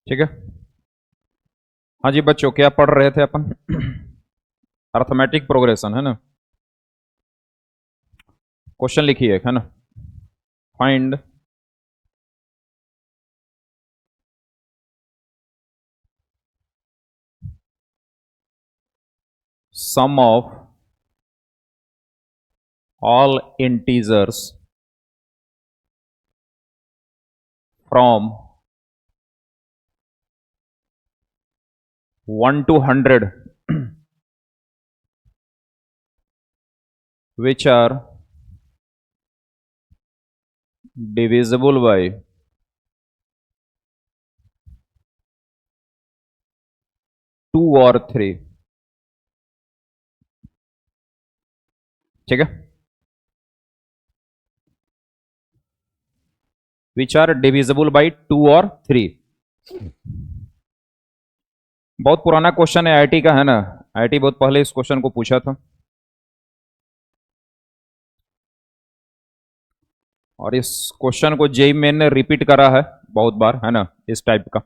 ठीक है। हाँ जी बच्चों, क्या पढ़ रहे थे अपन? अर्थमेटिक प्रोग्रेशन है ना। क्वेश्चन लिखिए, है ना। Find sum of all integers from 1 to 100 which are divisible by 2 or 3। ठीक है। विच आर डिविजिबल बाई 2 और 3। बहुत पुराना क्वेश्चन है, आईआईटी का, है ना। आईआईटी बहुत पहले इस क्वेश्चन को पूछा था और इस क्वेश्चन को जेई मेन ने रिपीट करा है बहुत बार, है ना, इस टाइप का।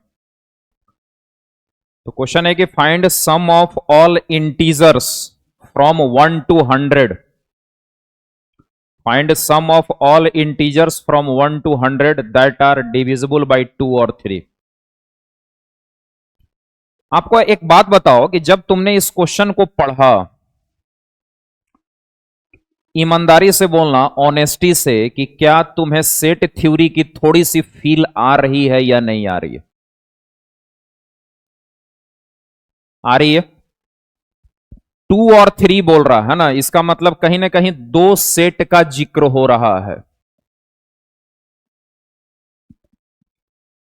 तो क्वेश्चन है कि find sum of all integers from 1 to 100। Find sum of all integers from 1 to 100 that are divisible by 2 और 3। आपको एक बात बताओ कि जब तुमने इस क्वेश्चन को पढ़ा, ईमानदारी से बोलना, ऑनेस्टी से, कि क्या तुम्हें सेट थ्योरी की थोड़ी सी फील आ रही है या नहीं आ रही है? आ रही है। 2 और 3 बोल रहा है ना, इसका मतलब कहीं ना कहीं दो सेट का जिक्र हो रहा है।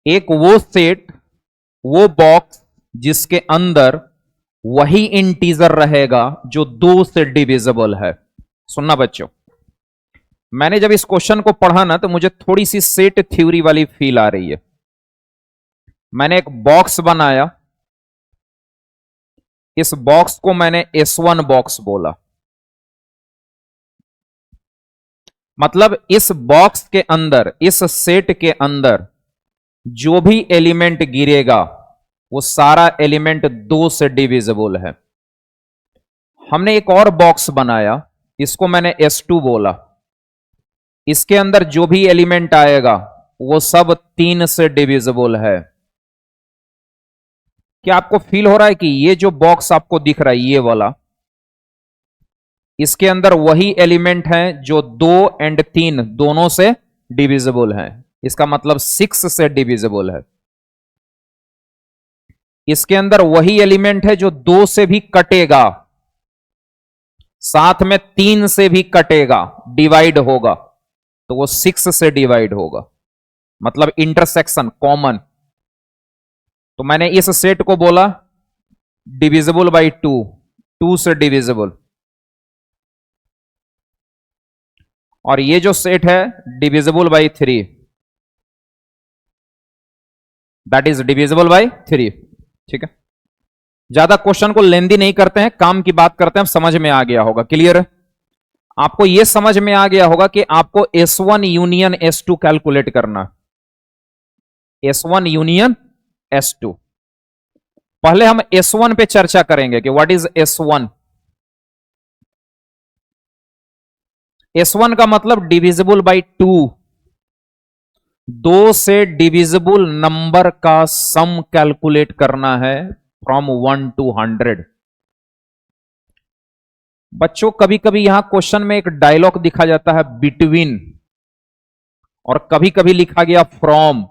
एक वो सेट, वो बॉक्स जिसके अंदर वही इंटीजर रहेगा जो 2 से डिविजिबल है। सुनना बच्चों, मैंने जब इस क्वेश्चन को पढ़ा ना तो मुझे थोड़ी सी सेट थ्योरी वाली फील आ रही है। मैंने एक बॉक्स बनाया, इस बॉक्स को मैंने S1 बॉक्स बोला। मतलब इस बॉक्स के अंदर, इस सेट के अंदर जो भी एलिमेंट गिरेगा वो सारा एलिमेंट 2 से डिविजिबल है। हमने एक और बॉक्स बनाया, इसको मैंने S2 बोला। इसके अंदर जो भी एलिमेंट आएगा वो सब 3 से डिविजिबल है। क्या आपको फील हो रहा है कि ये जो बॉक्स आपको दिख रहा है, ये वाला, इसके अंदर वही एलिमेंट हैं जो 2 और 3 दोनों से डिविजिबल हैं। इसका मतलब 6 से डिविजिबल है। इसके अंदर वही एलिमेंट है जो 2 से भी कटेगा, साथ में 3 से भी कटेगा, डिवाइड होगा, तो वो 6 से डिवाइड होगा। मतलब इंटरसेक्शन कॉमन। तो मैंने इस सेट को बोला डिविजिबल बाई 2, 2 से डिविजिबल। और ये जो सेट है divisible by 3, that is divisible by 3। ठीक है। ज्यादा क्वेश्चन को लेंदी नहीं करते हैं, काम की बात करते हैं। समझ में आ गया होगा, क्लियर है? आपको यह समझ में आ गया होगा कि आपको S1 यूनियन S2 कैलकुलेट करना। S1 union S2। पहले हम S1 पे चर्चा करेंगे कि व्हाट इज S1। S1 का मतलब डिविजिबल बाई 2, 2 से डिविजिबल नंबर का सम कैलकुलेट करना है फ्रॉम 1 to 100। बच्चों कभी कभी यहां क्वेश्चन में एक डायलॉग दिखा जाता है बिटवीन, और कभी कभी लिखा गया फ्रॉम।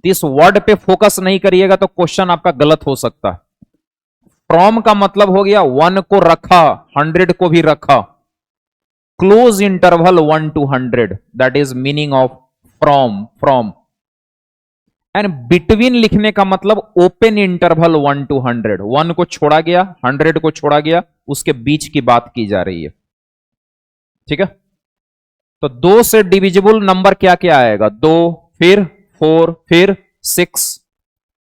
इस वर्ड पे फोकस नहीं करिएगा तो क्वेश्चन आपका गलत हो सकता है। फ्रॉम का मतलब हो गया 1 को रखा, 100 को भी रखा, close interval 1 to 100, that is meaning of from. And between लिखने का मतलब ओपन इंटरवल 1 to 100, 1 को छोड़ा गया, 100 को छोड़ा गया, उसके बीच की बात की जा रही है। ठीक है। तो 2 से डिविजिबल नंबर क्या क्या आएगा? 2, फिर 4, फिर 6,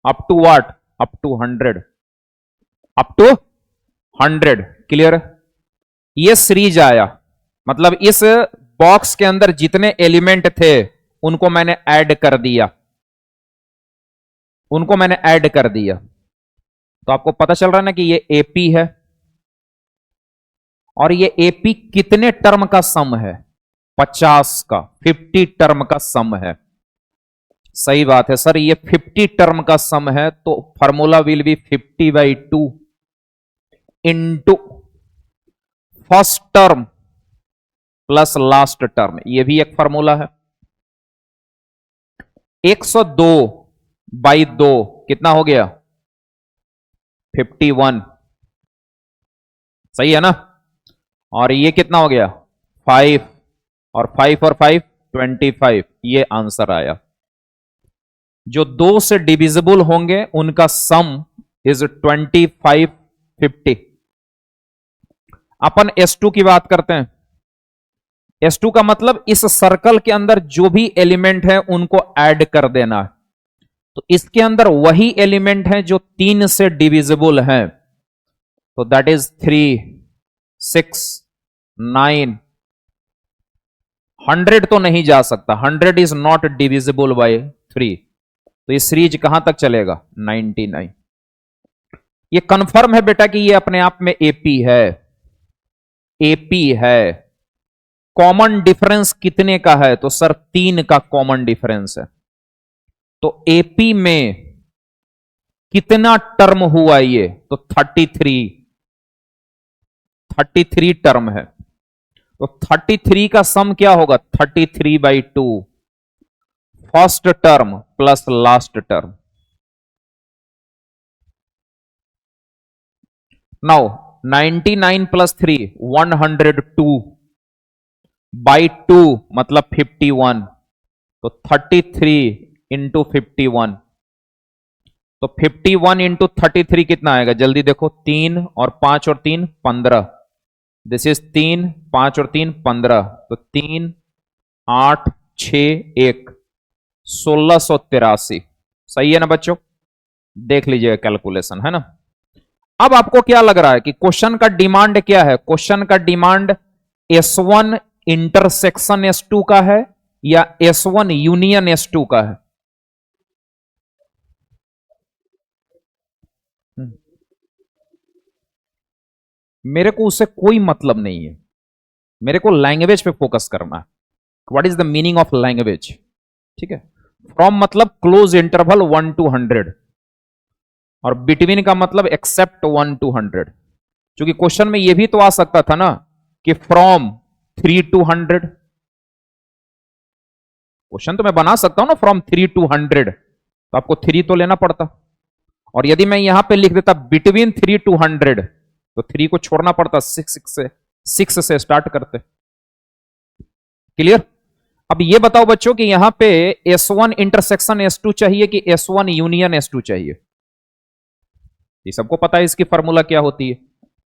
up to what? Up to 100, up to 100। Clear? ये सीरीज आया, मतलब इस बॉक्स के अंदर जितने एलिमेंट थे उनको मैंने ऐड कर दिया। उनको मैंने ऐड कर दिया, तो आपको पता चल रहा है ना कि ये एपी है और ये एपी कितने टर्म का सम है? 50 का, 50 टर्म का सम है। सही बात है सर, ये 50 टर्म का सम है, तो formula will be 50/2 into first term plus last term, ये भी एक फॉर्मूला है। 102/2 कितना हो गया? 51। सही है ना? और ये कितना हो गया? 5, और 5 और 5 25, ये आंसर आया। जो 2 से डिविजिबल होंगे उनका सम इज 25, 50। अपन S2 की बात करते हैं। S2 का मतलब इस सर्कल के अंदर जो भी एलिमेंट है उनको ऐड कर देना है। तो इसके अंदर वही एलिमेंट है जो 3 से डिविजिबल है, तो दैट इज 3, 6, 9। 100 तो नहीं जा सकता, 100 इज नॉट डिविजिबल बाय 3, तो ये सीरीज कहां तक चलेगा? 99। ये कंफर्म है बेटा कि ये अपने आप में एपी है, एपी है। कॉमन डिफरेंस कितने का है? तो सर 3 का कॉमन डिफरेंस है। तो एपी में कितना टर्म हुआ ये? तो 33 टर्म है। तो 33 का सम क्या होगा? 33/2 first term plus last term. Now 99 plus 3 102/2 मतलब 51, तो 33 इंटू 51, तो 51 इंटू 33 कितना आएगा? जल्दी देखो, 3 और 5 और 3 15, दिस इज 3, 5 और 3 15, तो 3, 8, 6, 1 1683। सही है ना बच्चों? देख लीजिएगा कैलकुलेशन, है ना? अब आपको क्या लग रहा है कि क्वेश्चन का डिमांड क्या है? क्वेश्चन का डिमांड S1 इंटरसेक्शन S2 का है या S1 यूनियन S2 का है? मेरे को उससे कोई मतलब नहीं है, मेरे को लैंग्वेज पे फोकस करना है। What is the meaning of language? ठीक है, फ्रॉम मतलब क्लोज इंटरवल 1 to 100, और बिटवीन का मतलब एक्सेप्ट 1 to 100। क्योंकि क्वेश्चन में यह भी तो आ सकता था ना कि फ्रॉम 3 to 100, क्वेश्चन तो मैं बना सकता हूं ना फ्रॉम 3 to 100, तो आपको 3 तो लेना पड़ता। और यदि मैं यहां पे लिख देता बिटवीन 3 to 100, तो 3 को छोड़ना पड़ता, 6 से स्टार्ट करते। क्लियर? अब ये बताओ बच्चों कि यहां पे S1 इंटरसेक्शन S2 चाहिए कि S1 यूनियन S2 चाहिए? ये सबको पता है इसकी फॉर्मूला क्या होती है।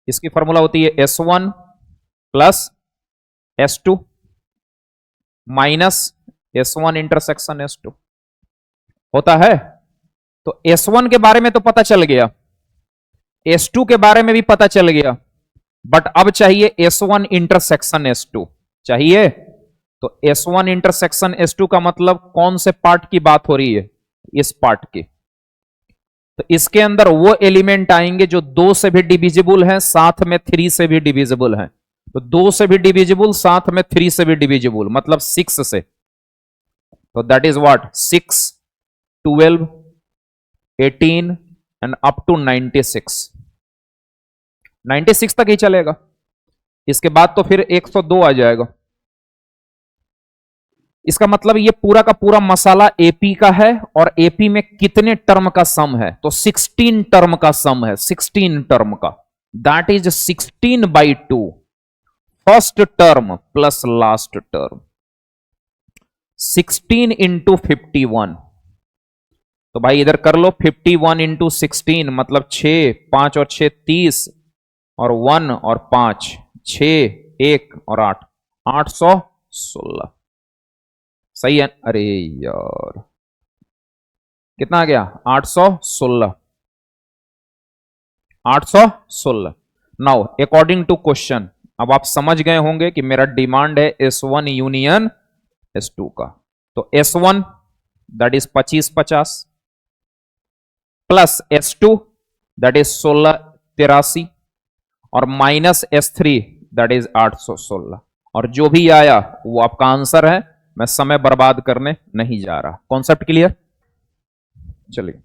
इसकी फॉर्मूला होती है S1 plus S2 minus S1 intersection S2 होता है। तो S1 के बारे में तो पता चल गया, S2 के बारे में भी पता चल गया, बट अब चाहिए S1 इंटरसेक्शन S2 चाहिए। तो S1 इंटरसेक्शन S2 का मतलब कौन से पार्ट की बात हो रही है? इस पार्ट की। तो इसके अंदर वो एलिमेंट आएंगे जो 2 से भी डिविजिबल हैं, साथ में 3 से भी डिविजिबल हैं। तो 2 से भी डिविजिबल, साथ में 3 से भी डिविजिबल, मतलब 6 से। तो that is what? 6, 12, 18 and up to 96। 96 तक ही चलेगा, इसके बाद तो फिर 102 आ जाएगा। इसका मतलब ये पूरा का पूरा मसाला एपी का है, और एपी में कितने टर्म का सम है? तो 16 टर्म का सम है, 16 टर्म का। That is 16/2 first term plus last term. 16 into 51, तो भाई इधर कर लो, 51 इंटू 16 मतलब 6, 5 और 6 30, और 1 और 5 6, 1 और 8 816। सही है? अरे यार कितना आ गया? 816। 816। नाउ अकॉर्डिंग टू क्वेश्चन, अब आप समझ गए होंगे कि मेरा डिमांड है S1 यूनियन S2 का। तो S1 that is 25 50, plus S2 that is 1683 और माइनस S3 दैट इज 816 और जो भी आया वो आपका आंसर है। मैं समय बर्बाद करने नहीं जा रहा। Concept clear? चलिए,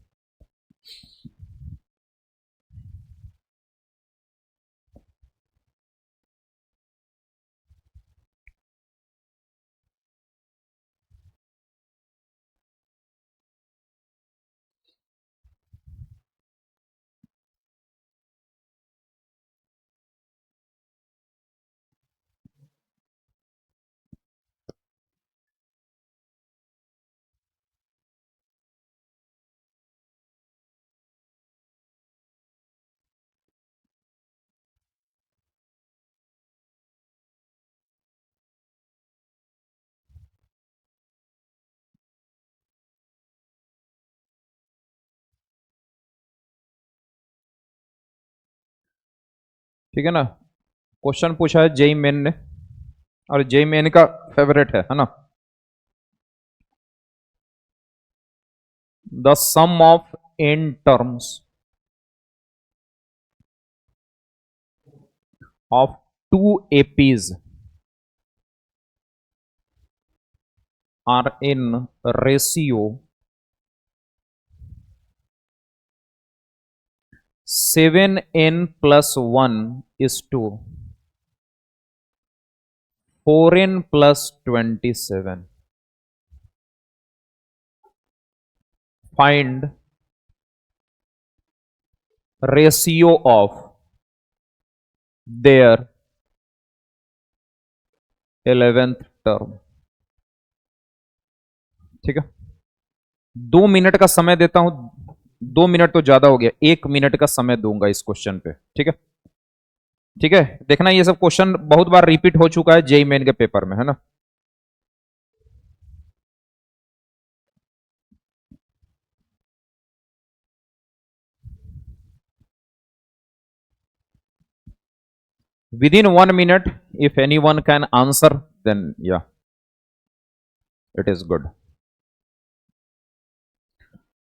ठीक है ना। क्वेश्चन पूछा है जेई मेन ने और जेई मेन का फेवरेट है ना। The sum of n terms of two APs are in ratio 7n plus 1 is to 4n plus 27. Find ratio of their 11th term. ठीक है, 2 मिनट का समय देता हूं। 2 मिनट तो ज्यादा हो गया, 1 मिनट का समय दूंगा इस क्वेश्चन पे। ठीक है, ठीक है। देखना ये सब क्वेश्चन बहुत बार रिपीट हो चुका है जेई मेन के पेपर में, है ना। within 1 minute if anyone can answer then yeah it is good।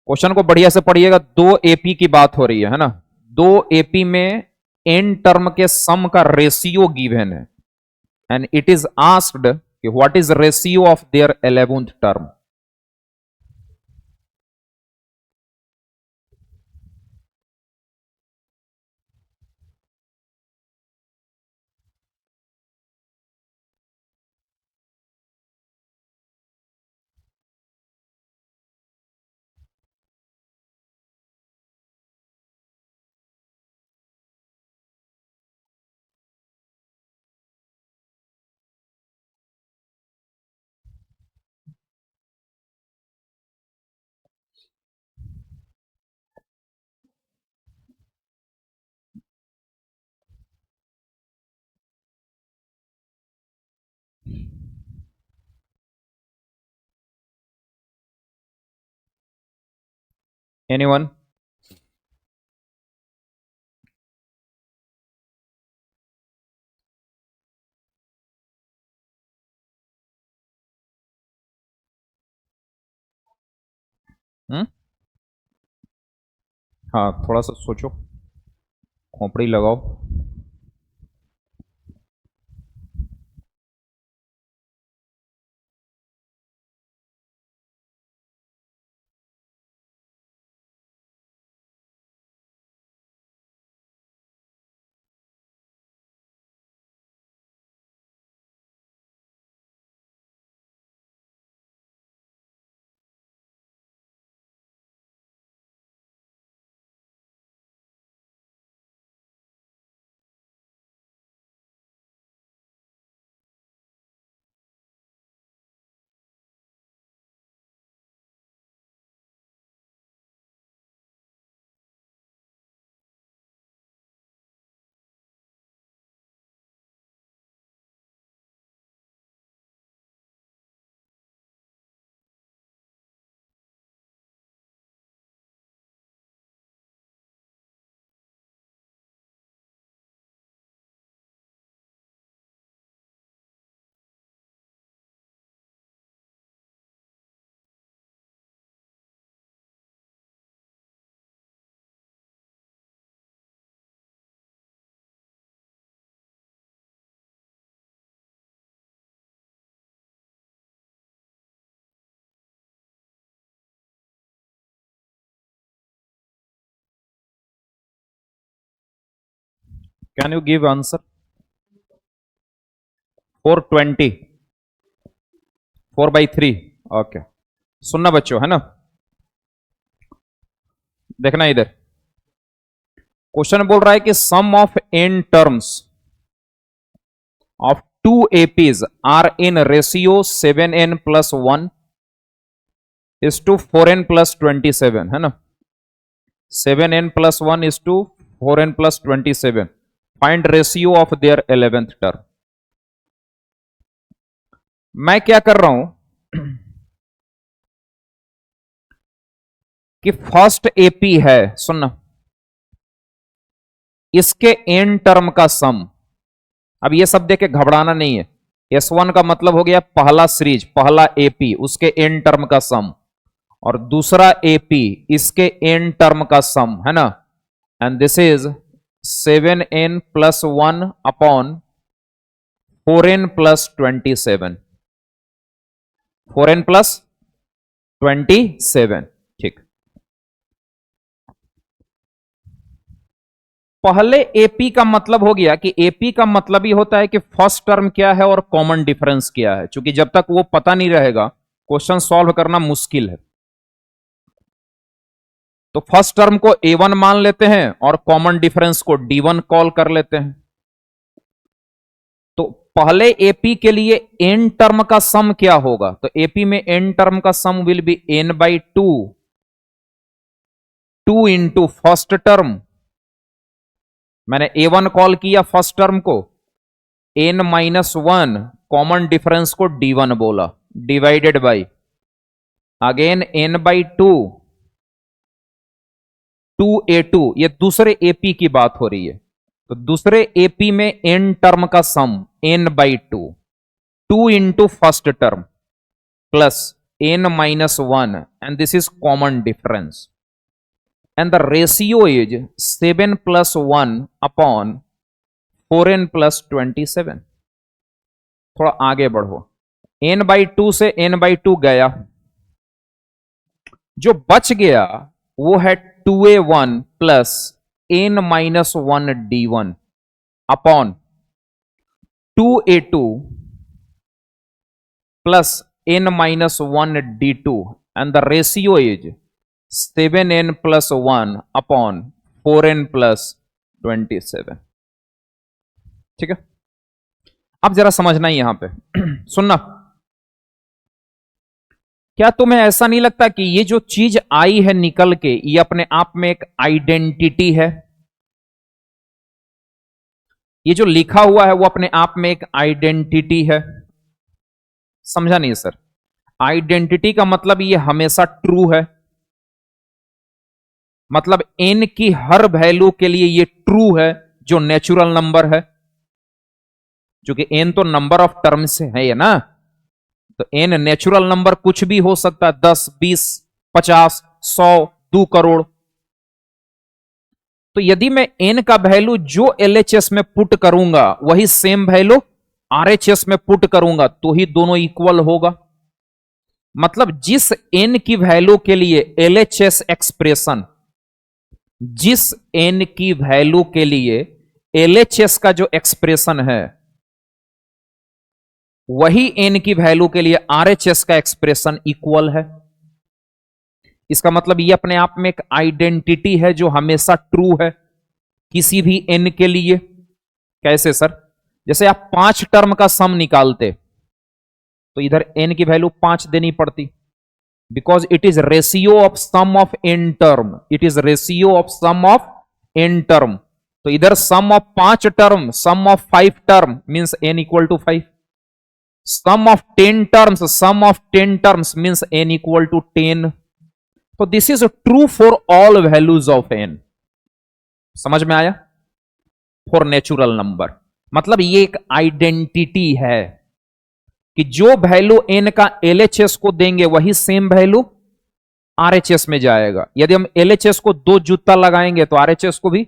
Question को बढ़िया से पढ़िएगा। 2 AP की बात हो रही है ना। 2 AP में एन टर्म के सम का रेशियो गिवन है एंड इट इज आस्क्ड कि what is ratio of their 11th term. Anyone? हाँ, थोड़ा सा सोचो, खोपड़ी लगाओ। Can you give answer? 420, 4/3। Okay, सुनना बच्चों, है ना? देखना इधर, क्वेश्चन बोल रहा है कि sum of n terms of 2 APs are in ratio 7n plus 1 is to 4n plus 27, है ना? 7n plus 1 is to 4n plus 27. Find ratio of their 11th term. मैं क्या कर रहा हूं कि फर्स्ट एपी है, सुनना, इसके एन टर्म का सम। अब ये सब देख के घबराना नहीं है। S1 का मतलब हो गया पहला सीरीज, पहला एपी, उसके एन टर्म का सम, और दूसरा एपी इसके एन टर्म का सम, है ना? And this is 7n plus 1 upon 4n plus 27, 4n plus 27। ठीक, पहले एपी का मतलब हो गया कि एपी का मतलब ही होता है कि फर्स्ट टर्म क्या है और कॉमन डिफरेंस क्या है। क्योंकि जब तक वो पता नहीं रहेगा क्वेश्चन सॉल्व करना मुश्किल है। तो फर्स्ट टर्म को A1 मान लेते हैं और कॉमन डिफरेंस को D1 कॉल कर लेते हैं। तो पहले एपी के लिए n टर्म का सम क्या होगा? तो एपी में n टर्म का sum will be n/2, 2 into first term, मैंने A1 कॉल किया फर्स्ट टर्म को, n-1 कॉमन डिफरेंस को D1 बोला, divided by again n/2, 2a2। ये दूसरे एपी की बात हो रही है। तो दूसरे एपी में n टर्म का सम n/2, 2 into first term plus n-1, and this is common difference, and the ratio is 7 plus 1 upon 4n plus 27। थोड़ा आगे बढ़ो, n/2 से n/2 गया, जो बच गया वो है 2a1 plus n-1 d1 upon 2a2 plus n-1 d2, and the ratio is 7n plus 1 upon 4n plus 27। ठीक है, अब जरा समझना ही यहां पे सुनना, क्या तुम्हें ऐसा नहीं लगता कि ये जो चीज आई है निकल के, ये अपने आप में एक आइडेंटिटी है? ये जो लिखा हुआ है वो अपने आप में एक आइडेंटिटी है। समझा नहीं सर? आइडेंटिटी का मतलब ये हमेशा ट्रू है, मतलब n की हर वैल्यू के लिए ये ट्रू है जो नेचुरल नंबर है, क्योंकि n तो नंबर ऑफ टर्म्स है ना। तो n नेचुरल नंबर कुछ भी हो सकता है, 10, 20, 50, 100, 2 करोड़। तो यदि मैं n का वैल्यू जो LHS में पुट करूंगा वही सेम वैल्यू RHS में पुट करूंगा तो ही दोनों इक्वल होगा। मतलब जिस n की वैल्यू के लिए LHS एक्सप्रेशन, जिस n की वैल्यू के लिए LHS का जो एक्सप्रेशन है वही n की वैल्यू के लिए RHS का एक्सप्रेशन इक्वल है। इसका मतलब ये अपने आप में एक आइडेंटिटी है जो हमेशा ट्रू है किसी भी n के लिए। कैसे सर? जैसे आप 5 टर्म का सम निकालते तो इधर n की वैल्यू 5 देनी पड़ती, because it is ratio of sum of n term, it is ratio of sum of n term। तो इधर sum of 5 term, sum of 5 term means n equal to 5, sum of 10 terms, sum of 10 terms means n equal to 10। तो this is true for all values of n। समझ में आया? for natural number, मतलब ये एक identity है कि जो वैल्यू n का LHS को देंगे वही सेम वैल्यू RHS में जाएगा। यदि हम LHS को 2 जूता लगाएंगे तो RHS को भी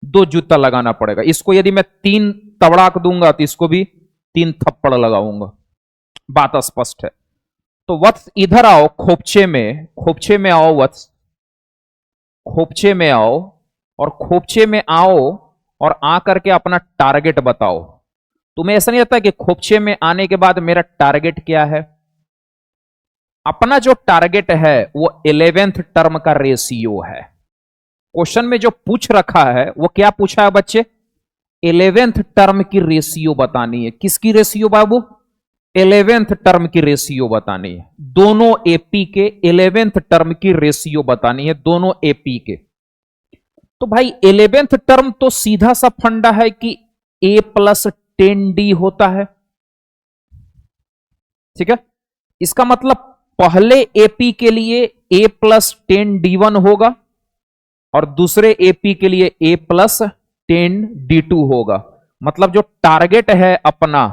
2 जूता लगाना पड़ेगा। इसको यदि मैं 3 तबड़ाक दूंगा तो इसको भी 3 थप्पड़ लगाऊंगा। बात स्पष्ट है। तो वत्स इधर आओ, खोपचे में आओ वत्स, खोपचे में आओ, और खोपचे में आओ और आ करके अपना टारगेट बताओ। तुम्हें ऐसा नहीं लगता कि खोपचे में आने के बाद मेरा टारगेट क्या है? अपना जो टारगेट है वो 11th टर्म का रेशियो है। क्वेश्चन में जो पूछ रखा है वो क्या पूछा है बच्चे? 11th टर्म की रेशियो बतानी है। किसकी रेशियो बाबू? 11th टर्म की रेशियो बतानी है। दोनों एपी के 11th टर्म की रेशियो बतानी है, दोनों एपी के। तो भाई 11th टर्म तो सीधा सा फंडा है कि a प्लस 10d होता है। ठीक है, इसका मतलब पहले एपी के लिए a प्लस 10d1 होगा और दूसरे एपी के लिए a प्लस 10d2 होगा। मतलब जो टारगेट है अपना,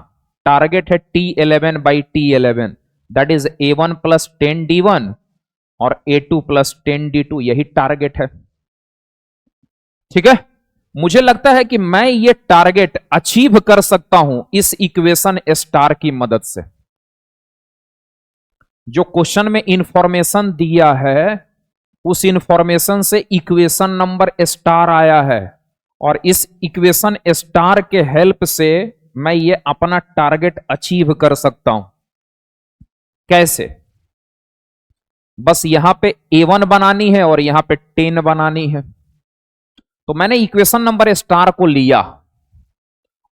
टारगेट है T11 by T11, that is A1 plus 10d1 और A2 प्लस 10d2, यही टारगेट है। ठीक है, मुझे लगता है कि मैं ये टारगेट अचीव कर सकता हूं इस इक्वेशन स्टार की मदद से। जो क्वेश्चन में इंफॉर्मेशन दिया है उस इंफॉर्मेशन से इक्वेशन नंबर स्टार आया है और इस इक्वेशन स्टार के हेल्प से मैं ये अपना टारगेट अचीव कर सकता हूं। कैसे? बस यहां पे A1 बनानी है और यहां पे 10 बनानी है। तो मैंने इक्वेशन नंबर स्टार को लिया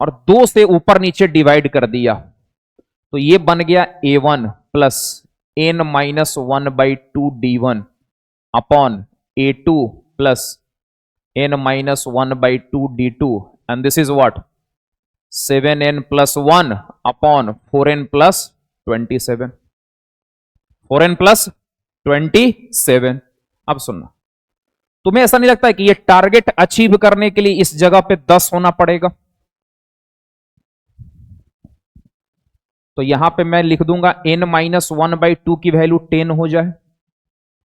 और 2 से ऊपर नीचे डिवाइड कर दिया, तो ये बन गया A1 plus n minus 1/2d1 upon A2 plus n minus 1/2d2 and this is what 7n plus 1 upon 4n plus 27, 4n plus 27। अब सुनना, तुम्हें ऐसा नहीं लगता है कि ये टारगेट अचीव करने के लिए इस जगह पे 10 होना पड़ेगा? तो यहां पे मैं लिख दूंगा n माइनस 1/2 की वैल्यू 10 हो जाए,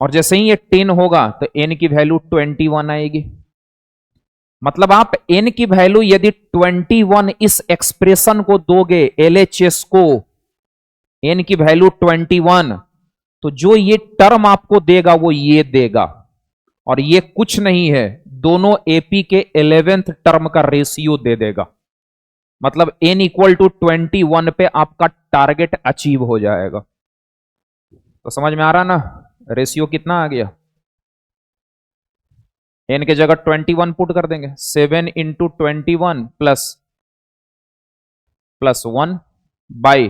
और जैसे ही ये 10 होगा तो n की वैल्यू 21 आएगी। मतलब आप n की वैल्यू यदि 21 इस एक्सप्रेशन को दोगे, LHS को n की वैल्यू 21, तो जो ये टर्म आपको देगा वो ये देगा, और ये कुछ नहीं है, दोनों एपी के 11th टर्म का रेशियो दे देगा। मतलब n इक्वल टू 21 पे आपका टारगेट अचीव हो जाएगा। तो समझ में आ रहा ना, रेशियो कितना आ गया? n के जगह 21 पुट कर देंगे, 7 into 21 plus 1 by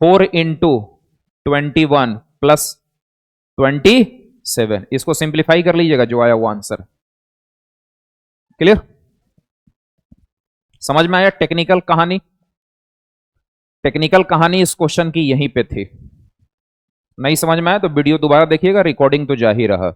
4 into 21 plus 27। इसको सिंप्लीफाई कर लीजिएगा, जो आया वो आंसर। क्लियर? समझ में आया टेक्निकल कहानी? टेक्निकल कहानी इस क्वेश्चन की यहीं पे थी। नहीं समझ में आया तो वीडियो दोबारा देखिएगा, रिकॉर्डिंग तो जा ही रहा।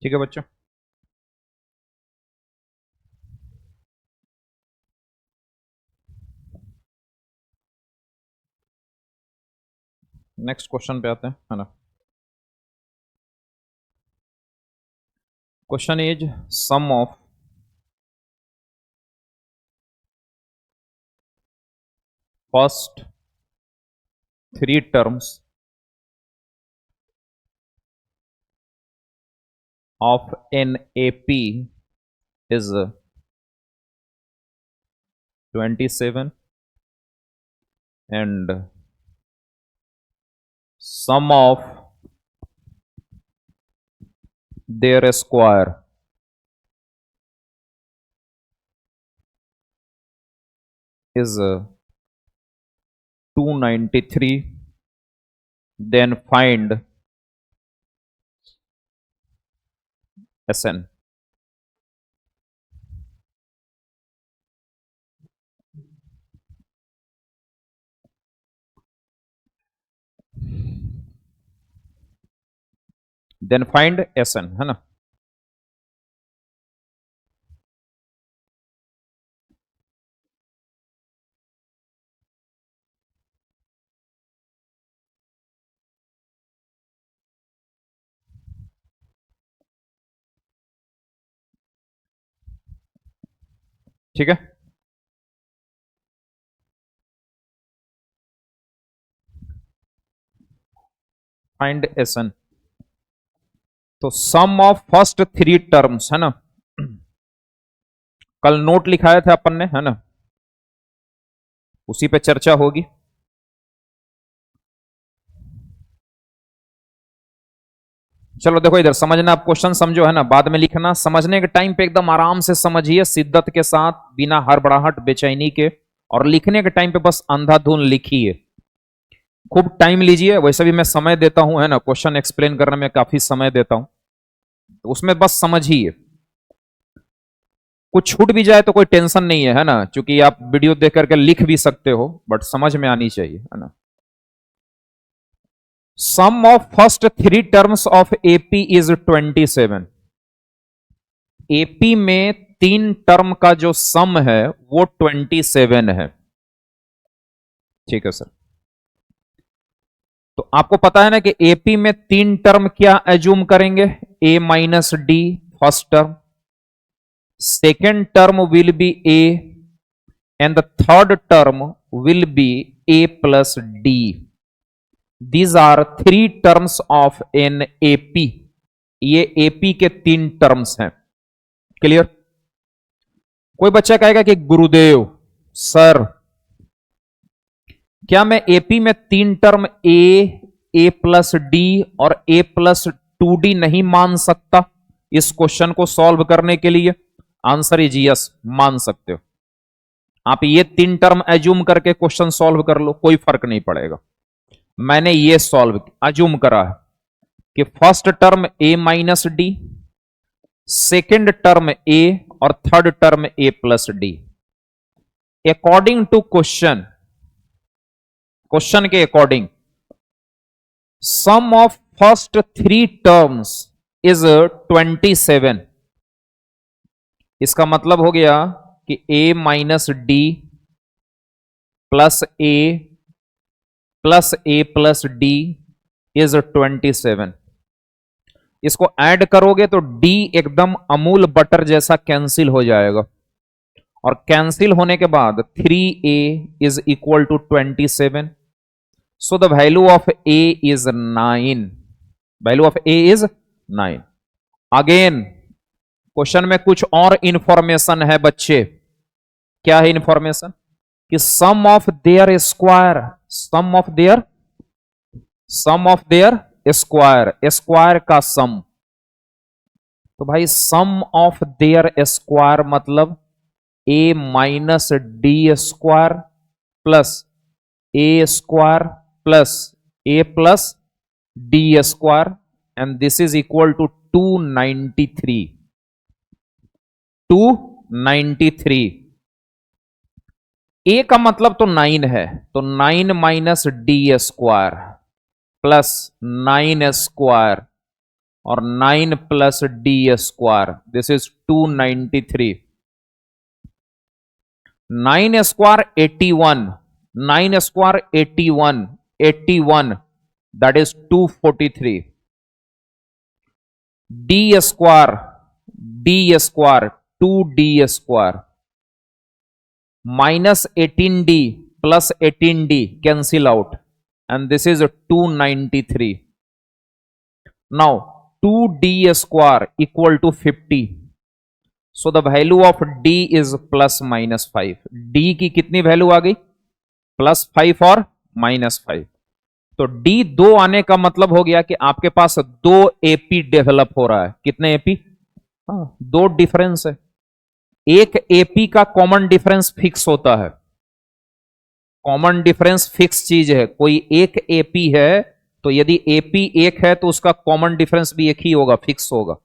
ठीक है बच्चों, नेक्स्ट क्वेश्चन पे आते हैं, है ना। Question is sum of first 3 terms of an AP is 27 and sum of their square is 293, then find Sn. Then find Sn, है ना। ठीक है, फाइंड Sn। तो सम ऑफ फर्स्ट 3 टर्म्स, है ना, कल नोट लिखाया था अपन ने, है ना, उसी पे चर्चा होगी। चलो देखो इधर समझना, आप क्वेश्चन समझो, है ना, बाद में लिखना। समझने के टाइम पे एकदम आराम से समझिए, शिद्दत के साथ, बिना हड़बड़ाहट बेचैनी के, और लिखने के टाइम पे बस अंधाधुन लिखिए, खूब टाइम लीजिए। वैसे भी मैं समय देता हूं, है ना, क्वेश्चन एक्सप्लेन करने में काफी समय देता हूं, तो उसमें बस समझिए। कुछ छूट भी जाए तो कोई टेंशन नहीं है ना, क्योंकि आप वीडियो देख करके लिख भी सकते हो, बट समझ में आनी चाहिए, है ना। Sum of first 3 terms of AP is 27। AP में 3 टर्म का जो सम है वो 27 है। ठीक है सर, तो आपको पता है ना कि एपी में 3 टर्म क्या एज्यूम करेंगे, A minus D first term, second term will be A, and the third term will be A plus D. These are 3 terms of an AP. ये एपी के 3 टर्म्स हैं। क्लियर? कोई बच्चा कहेगा कि गुरुदेव सर, क्या मैं एपी में 3 टर्म ए प्लस डी और ए प्लस 2d नहीं मान सकता इस क्वेश्चन को सॉल्व करने के लिए? आंसर इज यस, मान सकते हो। आप ये 3 टर्म एज्यूम करके क्वेश्चन सॉल्व कर लो, कोई फर्क नहीं पड़ेगा। मैंने ये सॉल्व एज्यूम करा है कि first term A minus D, second term A, और third term A plus D. According to question के according sum of first 3 terms is 27। इसका मतलब हो गया कि a minus D plus A plus D is 27। इसको ऐड करोगे तो d एकदम अमूल बटर जैसा कैंसिल हो जाएगा, और कैंसिल होने के बाद 3a is equal to 27। So the value of a is 9। Value of a is 9। Again question में कुछ और इंफॉर्मेशन है बच्चे। क्या है इंफॉर्मेशन? कि sum of their square, sum of their square का सम। तो भाई सम ऑफ देयर स्क्वायर मतलब A minus D square plus A square plus A plus D square, and this is equal to 293। 293। A का मतलब तो 9 है, तो 9 minus D square plus 9 square और 9 plus D square, this is 293। 9 square 81, 9 square 81, 81 that is 243। D square 2d square minus 18d plus 18d cancel out, and this is 293. Now 2d square equal to 50. So the value of d is plus minus 5. d की कितनी value आ गई? Plus 5 और minus 5. तो d 2 आने का मतलब हो गया कि आपके पास 2 एपी डेवलप हो रहा है. कितने एपी? हाँ, 2 डिफरेंस है. एक एपी का कॉमन डिफरेंस फिक्स होता है. कॉमन डिफरेंस फिक्स चीज है. कोई एक एपी है तो यदि एपी एक है तो उसका कॉमन डिफरेंस भी एक ही होगा, फिक्स होगा.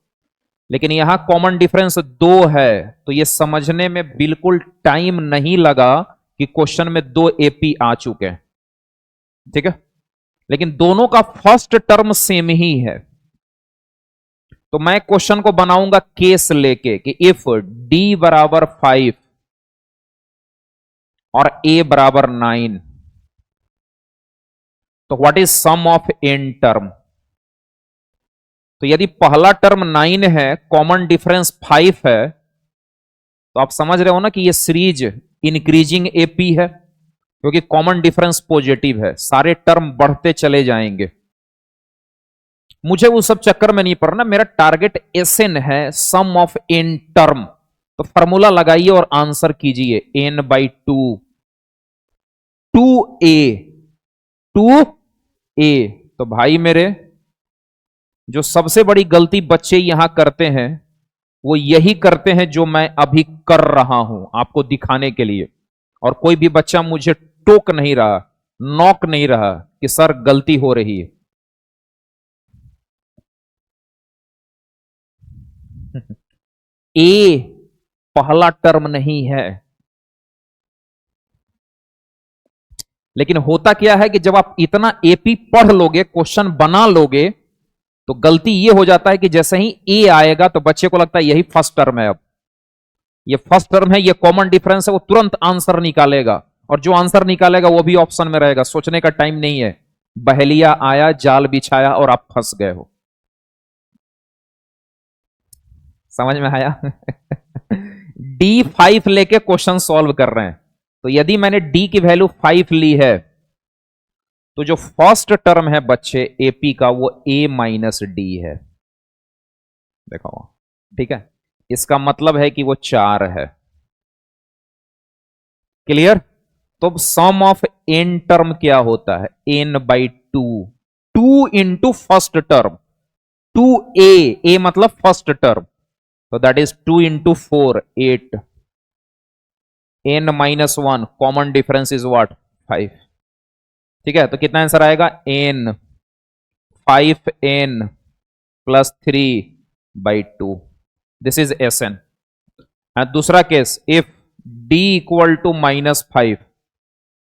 लेकिन यहां कॉमन डिफरेंस 2 है तो यह समझने में बिल्कुल टाइम नहीं लगा कि क्वेश्चन में 2 एपी आ चुके हैं. ठीक है, लेकिन दोनों का फर्स्ट टर्म सेम ही है. तो मैं क्वेश्चन को बनाऊंगा केस लेके कि इफ d बराबर 5 और a बराबर 9 तो what is sum of n term. तो यदि पहला टर्म 9 है, कॉमन डिफरेंस 5 है, तो आप समझ रहे हो ना कि ये सीरीज इंक्रीजिंग एपी है क्योंकि कॉमन डिफरेंस पॉजिटिव है. सारे टर्म बढ़ते चले जाएंगे. मुझे उस सब चक्कर में नहीं पड़ना. मेरा टारगेट एसएन है, सम ऑफ एन टर्म. तो फॉर्मूला लगाइए और आंसर कीजिए. n by 2 2a. तो भाई मेरे, जो सबसे बड़ी गलती बच्चे यहां करते हैं वो यही करते हैं जो मैं अभी कर रहा हूं आपको दिखाने के लिए. और कोई भी बच्चा मुझे टोक नहीं रहा, नॉक नहीं रहा कि सर गलती हो रही है. ए पहला टर्म नहीं है. लेकिन होता क्या है कि जब आप इतना एपी पढ़ लोगे, क्वेश्चन बना लोगे, तो गलती यह हो जाता है कि जैसे ही ए आएगा तो बच्चे को लगता है यही फर्स्ट टर्म है. अब ये फर्स्ट टर्म है, ये कॉमन डिफरेंस है, वो तुरंत आंसर निकालेगा. और जो आंसर निकालेगा वो भी ऑप्शन में रहेगा. सोचने का टाइम नहीं है. बहेलिया आया, जाल बिछाया और आप फंस गए हो. समझ में आया? D5 लेके क्वेश्चन सॉल्व कर रहे हैं. तो यदि मैंने D की वैल्यू 5 ली है तो जो फर्स्ट टर्म है बच्चे AP का वो A माइनस D है. देखो, ठीक है, इसका मतलब है कि वो 4 है. क्लियर? तो सम ऑफ n टर्म क्या होता है? n by 2. 2 into first term. 2a मतलब फर्स्ट टर्म. तो that is 2 into 4 8. n minus 1 common difference is what? 5. ठीक है, तो कितना आंसर आएगा? n 5n plus 3 by 2. This is Sn. दूसरा case, if d equal to minus 5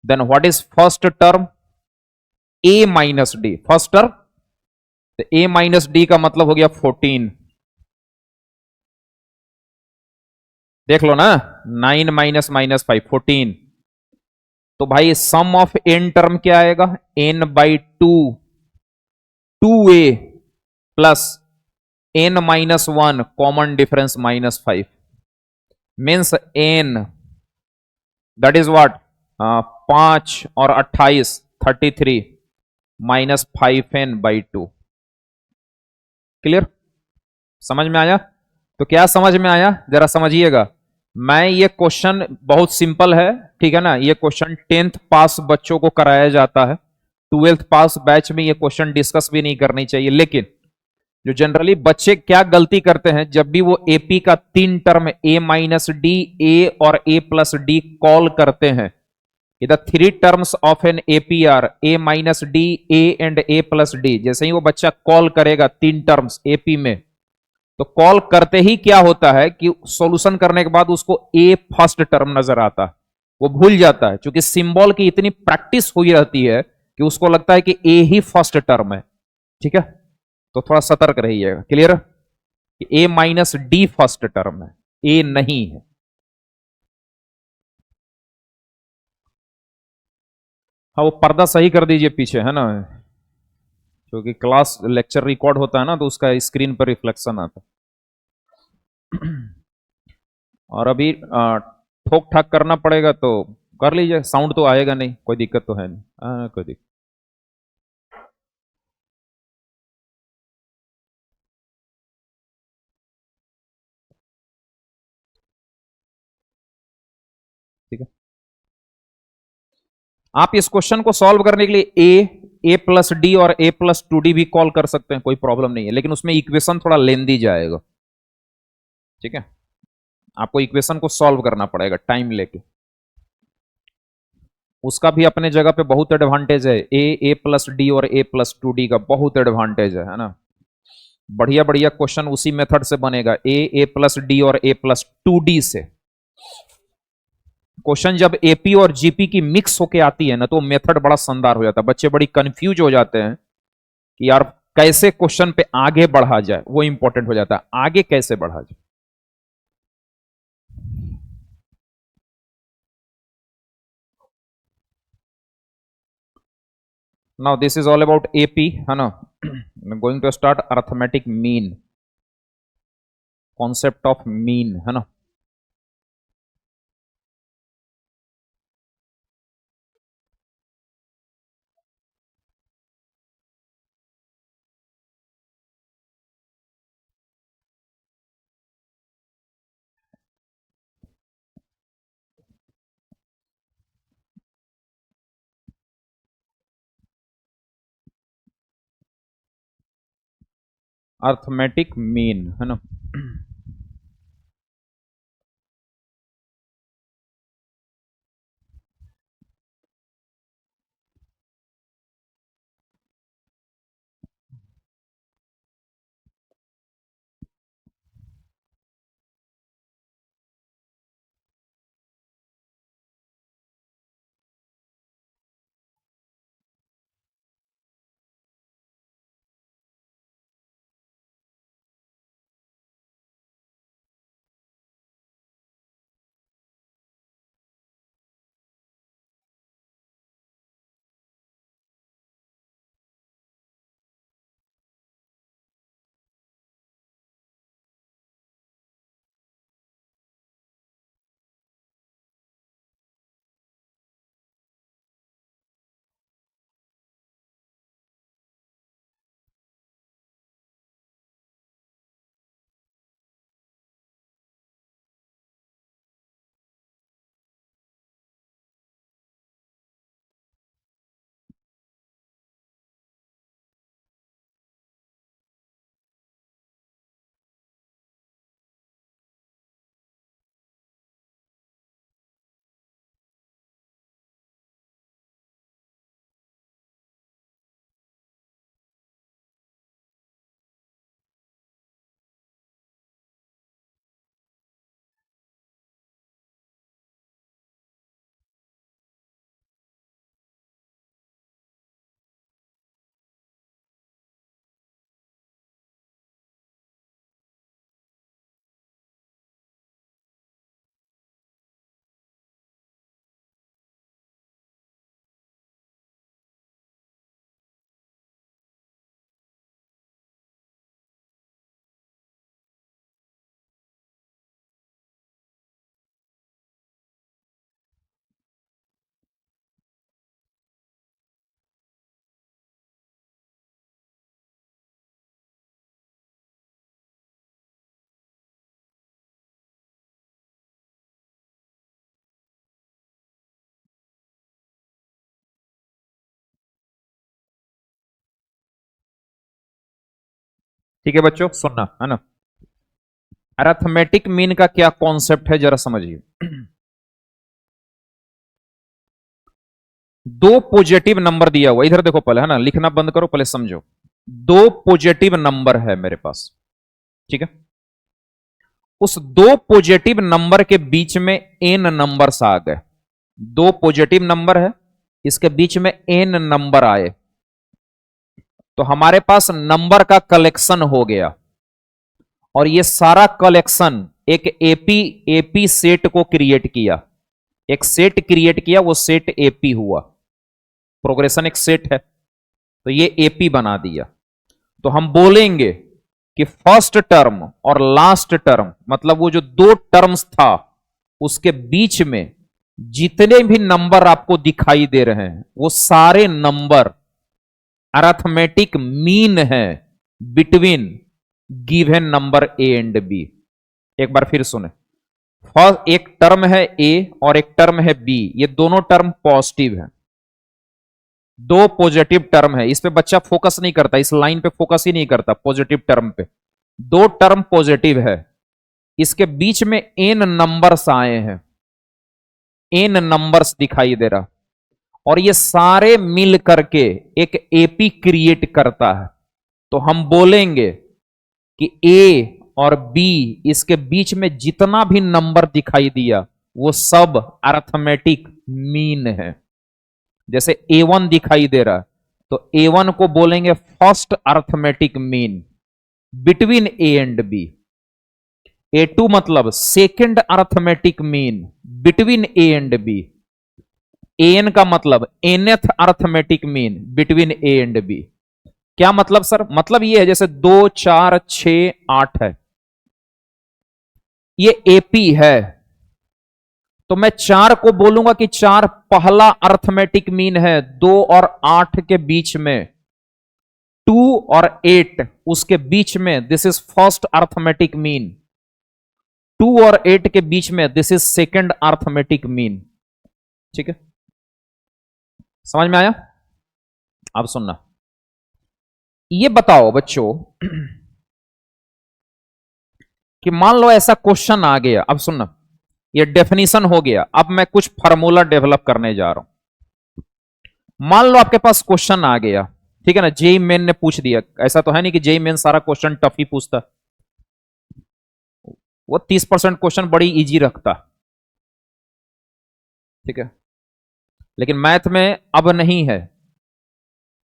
then what is first term? a minus D. First term, तो a minus d का मतलब हो गया 14. देख लो ना, 9 माइनस माइनस 5 14. तो भाई सम ऑफ n टर्म क्या आएगा? n by 2 2a plus n minus 1 common difference minus 5 means n that is what? 5 और 28 33 माइनस 5n बाई 2. क्लियर? समझ में आया? तो क्या समझ में आया जरा समझिएगा. मैं ये क्वेश्चन बहुत सिंपल है, ठीक है ना. ये क्वेश्चन 10th पास बच्चों को कराया जाता है. 12th पास बैच में ये क्वेश्चन डिस्कस भी नहीं करनी चाहिए. लेकिन जो जनरली बच्चे क्या गलती करते हैं, जब भी वो एपी का 3 term a minus d, a और a प्लस डी कॉल करते हैं, इधर 3 terms of an AP are a minus d, a and a plus d, जैसे ही वो बच्चा कॉल करेगा 3 टर्म्स एपी में, तो कॉल करते ही क्या होता है कि सॉल्यूशन करने के बाद उसको a फर्स्ट टर्म नजर आता है. वो भूल जाता है, क्योंकि सिंबल की इतनी प्रैक्टिस हुई रहती है कि उसको लगता है कि a ही फर्स्ट टर्म है. ठीक है, तो थोड़ा सतर्क रहिएगा. क्लियर? कि a minus D first term है, a नहीं है. हाँ, वो पर्दा सही कर दीजिए पीछे, है ना, क्योंकि क्लास लेक्चर रिकॉर्ड होता है ना, तो उसका स्क्रीन पर रिफ्लेक्शन आता है. और अभी ठोक ठाक करना पड़ेगा तो कर लीजिए. साउंड तो आएगा नहीं, कोई दिक्कत तो है नहीं. कोई दिक्कत. आप इस क्वेश्चन को सॉल्व करने के लिए ए प्लस डी और ए प्लस 2d भी कॉल कर सकते हैं, कोई प्रॉब्लम नहीं है, लेकिन उसमें इक्वेशन थोड़ा लेंदी जाएगा। ठीक है, आपको इक्वेशन को सॉल्व करना पड़ेगा टाइम लेके। उसका भी अपने जगह पे बहुत एडवांटेज है, ए प्लस डी और ए प्लस 2d का बहुत एडवांटेज है ना। बढ़िया बढ़िया क्वेश्चन उसी मेथड से बनेगा, ए प्लस डी और ए प्लस 2d से। क्वेश्चन जब एपी और जीपी की मिक्स होके आती है ना, तो मेथड बड़ा शानदार हो जाता है। बच्चे बड़ी कंफ्यूज हो जाते हैं कि यार कैसे क्वेश्चन पे आगे बढ़ा जाए, वो इंपॉर्टेंट हो जाता है, आगे कैसे बढ़ा जाए। Now this is all about AP, है ना। Going to start arithmetic mean, concept of mean, है ना। अर्थमेटिक मीन, है ना। ठीक है बच्चों, सुनना, है ना। अरिथमेटिक मीन का क्या कॉन्सेप्ट है जरा समझिए। दो पॉजिटिव नंबर दिया हुआ, इधर देखो पहले, है ना, लिखना बंद करो, पहले समझो। दो पॉजिटिव नंबर है मेरे पास, ठीक है। उस दो पॉजिटिव नंबर के बीच में एन नंबर्स आ गए। दो पॉजिटिव नंबर है, इसके बीच में एन नंबर आए, तो हमारे पास नंबर का कलेक्शन हो गया। और ये सारा कलेक्शन एक एपी सेट को क्रिएट किया, एक सेट क्रिएट किया, वो सेट एपी हुआ। प्रोग्रेशन एक सेट है, तो ये एपी बना दिया। तो हम बोलेंगे कि फर्स्ट टर्म और लास्ट टर्म, मतलब वो जो दो टर्म्स था उसके बीच में जितने भी नंबर आपको दिखाई दे रहे हैं, वो सारे नंबर अरिथमेटिक मीन है between given number a and b. एक बार फिर सुने, फर्स्ट एक टर्म है ए और एक टर्म है बी, ये दोनों टर्म पॉजिटिव है। दो पॉजिटिव टर्म है, इस पे बच्चा फोकस नहीं करता, इस लाइन पे फोकस ही नहीं करता, पॉजिटिव टर्म पे। दो टर्म पॉजिटिव है, इसके बीच में एन नंबर्स आए हैं, एन नंबर्स दिखाई दे रहा, और ये सारे मिल करके एक एपी क्रिएट करता है। तो हम बोलेंगे कि ए और बी, इसके बीच में जितना भी नंबर दिखाई दिया वो सब अर्थमेटिक मीन है। जैसे A1 दिखाई दे रहा, तो A1 को बोलेंगे first arithmetic mean between a and b. A2 मतलब second arithmetic mean between a and b. AN का मतलब nth arithmetic mean between a and b. क्या मतलब सर? मतलब ये है जैसे 2 4 6 8 है, ये एपी है, तो मैं 4 को बोलूंगा कि 4 पहला अर्थमेटिक मीन है। 2 और 8 के बीच में, 2 और 8 उसके बीच में this is first arithmetic mean. 2 और 8 के बीच में this is second arithmetic mean. ठीक है, समझ में आया? अब सुनना, ये बताओ बच्चों कि मान लो ऐसा क्वेश्चन आ गया। अब सुनना, ये डेफिनेशन हो गया, अब मैं कुछ फार्मूला डेवलप करने जा रहा हूं। मान लो आपके पास क्वेश्चन आ गया, ठीक है ना, जेई मेन ने पूछ दिया। ऐसा तो है नहीं कि जेई मेन सारा क्वेश्चन टफ ही पूछता, वो 30% क्वेश्चन बड़ी इजी रखता, ठीक है। लेकिन मैथ में अब नहीं है,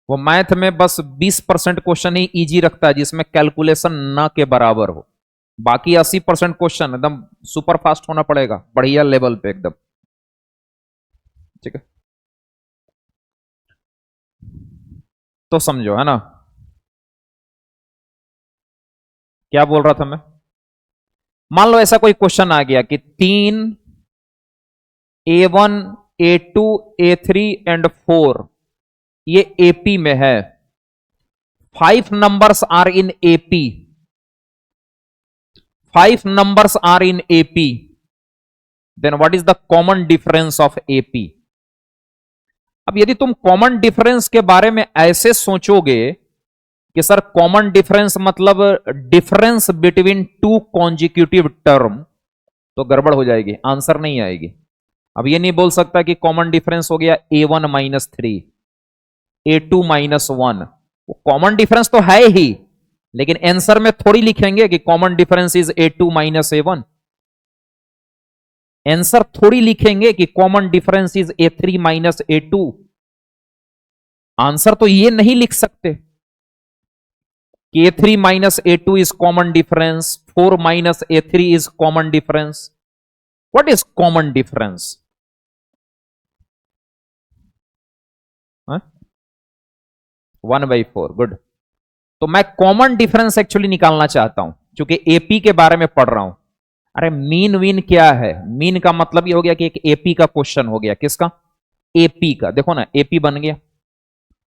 वो मैथ में बस 20% क्वेश्चन ही इजी रखता है जिसमें कैलकुलेशन ना के बराबर हो। बाकी 80% क्वेश्चन एकदम सुपर फास्ट होना पड़ेगा, बढ़िया लेवल पे एकदम, ठीक है। तो समझो, है ना, क्या बोल रहा था मैं। मान लो ऐसा कोई क्वेश्चन आ गया कि 3 A1 A2 A3 एंड 4 ये एपी में है। 5 numbers are in AP, 5 numbers are in AP, then what is the common difference of AP? अब यदि तुम कॉमन डिफरेंस के बारे में ऐसे सोचोगे कि सर कॉमन डिफरेंस मतलब difference between two consecutive term, तो गड़बड़ हो जाएगी, आंसर नहीं आएगी। अब ये नहीं बोल सकता कि कॉमन डिफरेंस हो गया A1 माइनस 3 A2 माइनस 1, वो कॉमन डिफरेंस तो है ही, लेकिन आंसर में थोड़ी लिखेंगे कि common difference is A2 minus A1। Answer थोड़ी लिखेंगे कि common difference is A3 minus A2। Answer तो ये नहीं लिख सकते कि A3 minus A2 is common difference, 4 minus A3 is common difference. What is common difference? 1/4, good. तो मैं कॉमन डिफरेंस एक्चुअली निकालना चाहता हूं, क्योंकि एपी के बारे में पढ़ रहा हूं। अरे मीन वीन क्या है? मीन का मतलब ये हो गया कि एक एपी का क्वेश्चन हो गया। किसका? एपी का। देखो ना, एपी बन गया,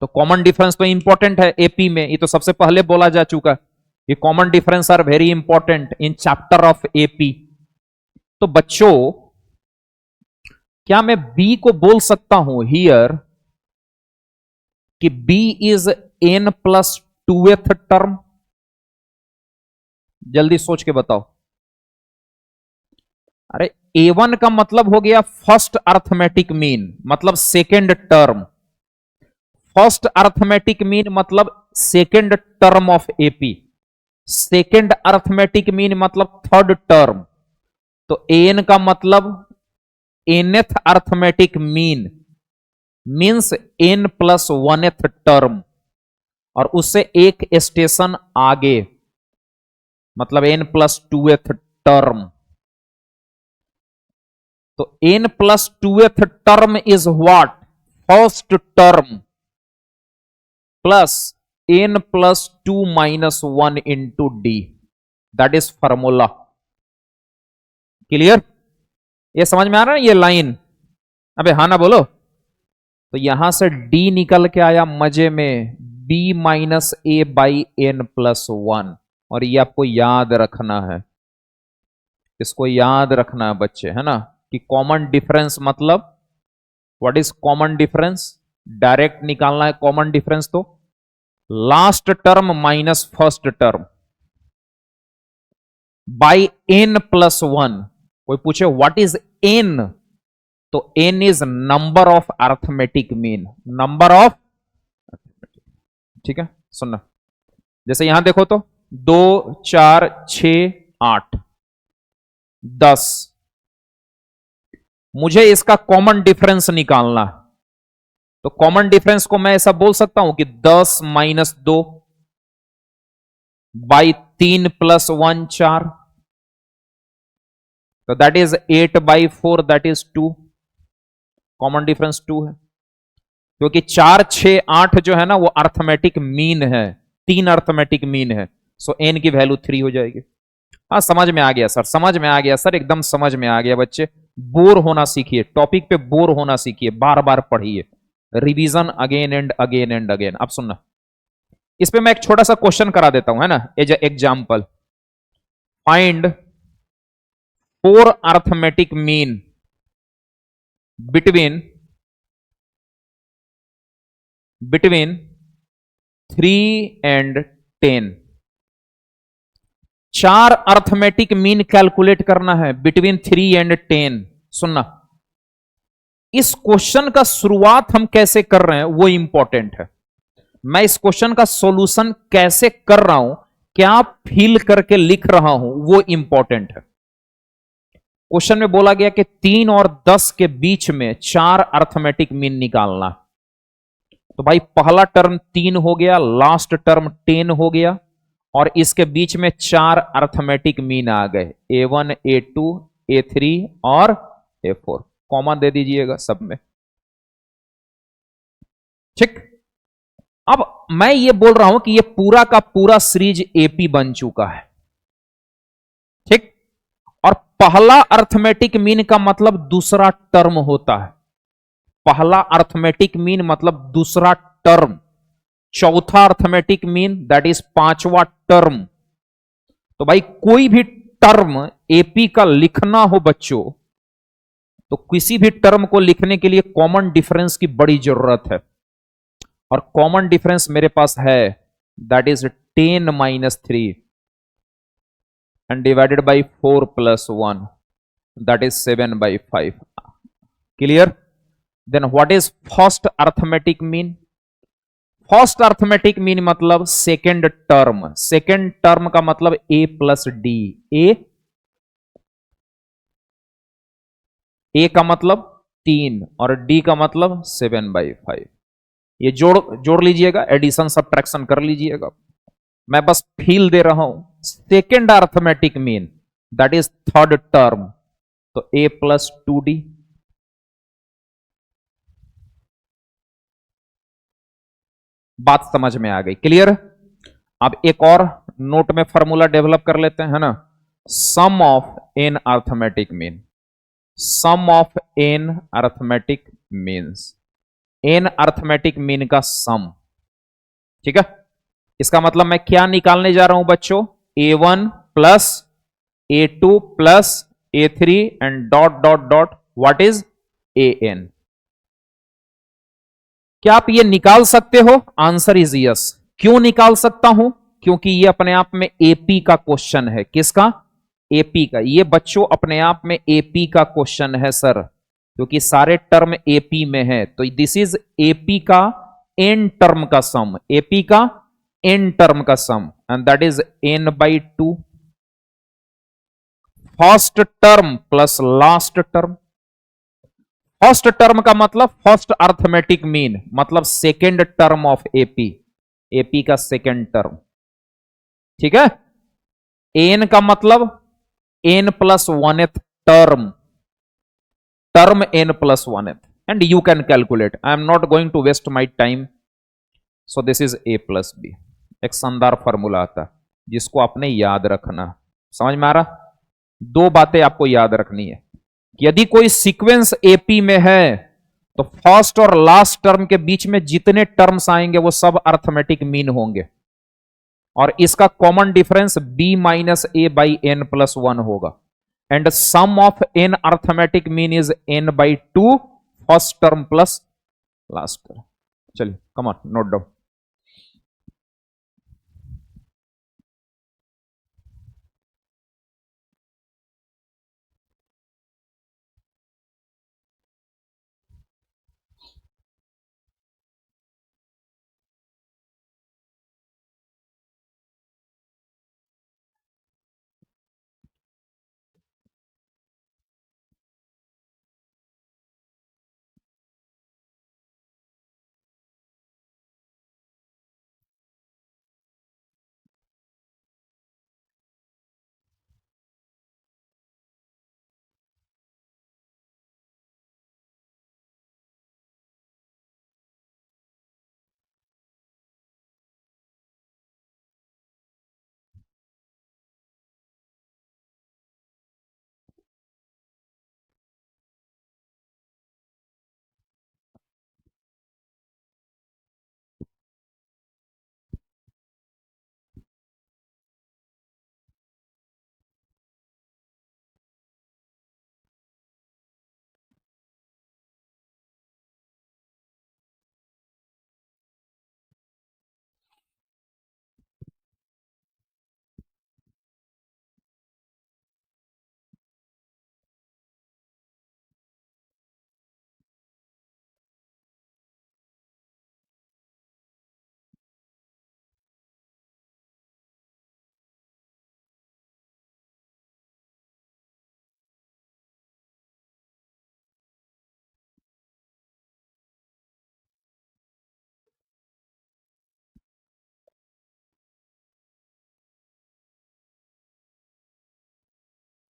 तो कॉमन डिफरेंस तो इंपॉर्टेंट है एपी में, ये तो सबसे पहले बोला जा चुका है। ये common difference are very important in chapter of AP. तो बच्चों, क्या मैं बी को बोल सकता हूं हियर कि b is n plus 2th term? जल्दी सोच के बताओ। अरे A1 का मतलब हो गया फर्स्ट अर्थमेटिक मीन, मतलब second term. First arithmetic mean मतलब second term of AP. Second arithmetic mean मतलब थर्ड टर्म। तो एन का मतलब nth arithmetic mean means n plus 1th term, और उससे एक स्टेशन आगे, मतलब n प्लस 2th टर्म। तो n plus 2th term is what? First term plus n plus 2 minus 1 into D, that is formula. Clear? ये समझ में आ रहा है ये लाइन? अबे हाँ ना बोलो। तो यहां से d निकल के आया मजे में b minus a by n plus 1, और ये आपको याद रखना है, इसको याद रखना है बच्चे, है ना, कि कॉमन डिफरेंस मतलब what is common difference? Direct निकालना है कॉमन डिफरेंस, तो last term minus first term by n plus one. कोई पूछे व्हाट इज n, तो n is number of arithmetic mean, number of, ठीक है सुनना। जैसे यहां देखो तो 2 4 6 8 10, मुझे इसका कॉमन डिफरेंस निकालना, तो कॉमन डिफरेंस को मैं ऐसा बोल सकता हूं कि 10 माइनस 2 बाई 3 प्लस 1 4, तो that is 8 by 4, that is 2, common difference 2 है, क्योंकि 4 6 8 जो है ना वो अर्थमेटिक मीन है, 3 अर्थमेटिक मीन है, सो n की वैल्यू 3 हो जाएगी। हाँ समझ में आ गया सर, समझ में आ गया सर, एकदम समझ में आ गया। बच्चे बोर होना सीखिए, टॉपिक पे बोर होना सीखिए, बार बार पढ़िए, revision again and again and again. अब सुनना, इस पे मैं एक छोटा सा क्वेश्चन करा देता हूं, है ना, as example, find 4 arithmetic mean between 3 and 10। 4 arithmetic mean calculate करना है बिटवीन 3 and 10। सुनना, इस क्वेश्चन का शुरुआत हम कैसे कर रहे हैं वो इंपॉर्टेंट है, मैं इस क्वेश्चन का सॉल्यूशन कैसे कर रहा हूं, क्या फील करके लिख रहा हूं, वो इंपॉर्टेंट है। क्वेश्चन में बोला गया कि 3 और 10 के बीच में 4 अर्थमेटिक मीन निकालना, तो भाई पहला टर्म 3 हो गया, लास्ट टर्म 10 हो गया, और इसके बीच में 4 अर्थमेटिक मीन आ गए, A1 A2 A3 और A4, कॉमन दे दीजिएगा सब में, ठीक। अब मैं ये बोल रहा हूं कि ये पूरा का पूरा सीरीज AP बन चुका है, ठीक, और पहला अर्थमेटिक मीन का मतलब दूसरा टर्म होता है, पहला अर्थमेटिक मीन मतलब दूसरा टर्म, चौथा अर्थमेटिक मीन दैट इज पांचवा टर्म। तो भाई कोई भी टर्म AP का लिखना हो बच्चों, तो किसी भी टर्म को लिखने के लिए कॉमन डिफरेंस की बड़ी जरूरत है, और कॉमन डिफरेंस मेरे पास है, that is 10 minus 3 and divided by 4 plus 1, that is 7 by 5। Clear? Then what is first arithmetic mean? First arithmetic mean मतलब सेकेंड टर्म, सेकेंड टर्म का मतलब A प्लस डी, ए का मतलब 3 और D का मतलब 7 बाई 5। ये जोड़ लीजिएगा, एडिशन सब्ट्रैक्शन कर लीजिएगा, मैं बस फील दे रहा हूं। Second arithmetic mean that is third term, तो A प्लस 2D। बात समझ में आ गई? क्लियर? अब एक और नोट में फॉर्मूला डेवलप कर लेते हैं, है ना, sum of n arithmetic mean, sum of n arithmetic means, n arithmetic mean का सम, ठीक है। इसका मतलब मैं क्या निकालने जा रहा हूं बच्चों, A1 plus A2 plus A3 and dot dot dot what is AN। क्या आप ये निकाल सकते हो? Answer is yes. क्यों निकाल सकता हूं? क्योंकि ये अपने आप में AP का क्वेश्चन है। किसका? AP का। ये बच्चों अपने आप में AP का क्वेश्चन है सर, क्योंकि सारे टर्म AP में है, तो दिस इज AP का n टर्म का सम, AP का n टर्म का sum, and that is n by 2। First term plus last term, first term का मतलब फर्स्ट अर्थमेटिक मीन, मतलब second term of AP, AP का सेकेंड टर्म, ठीक है। n का मतलब n plus 1th term, term n plus 1th, and you can calculate, I am not going to waste my time, so this is A plus B। एक शानदार formula आता है जिसको आपने याद रखना। समझ में आ रहा? दो बातें आपको याद रखनी है, यदि कोई सीक्वेंस AP में है तो फर्स्ट और लास्ट टर्म के बीच में जितने टर्म्स आएंगे वो सब अर्थमेटिक मीन होंगे, और इसका common difference B minus A by n plus 1 होगा, and sum of n arithmetic mean is n by 2 first term plus last term. चलिए कम ऑन, नोट डाउन।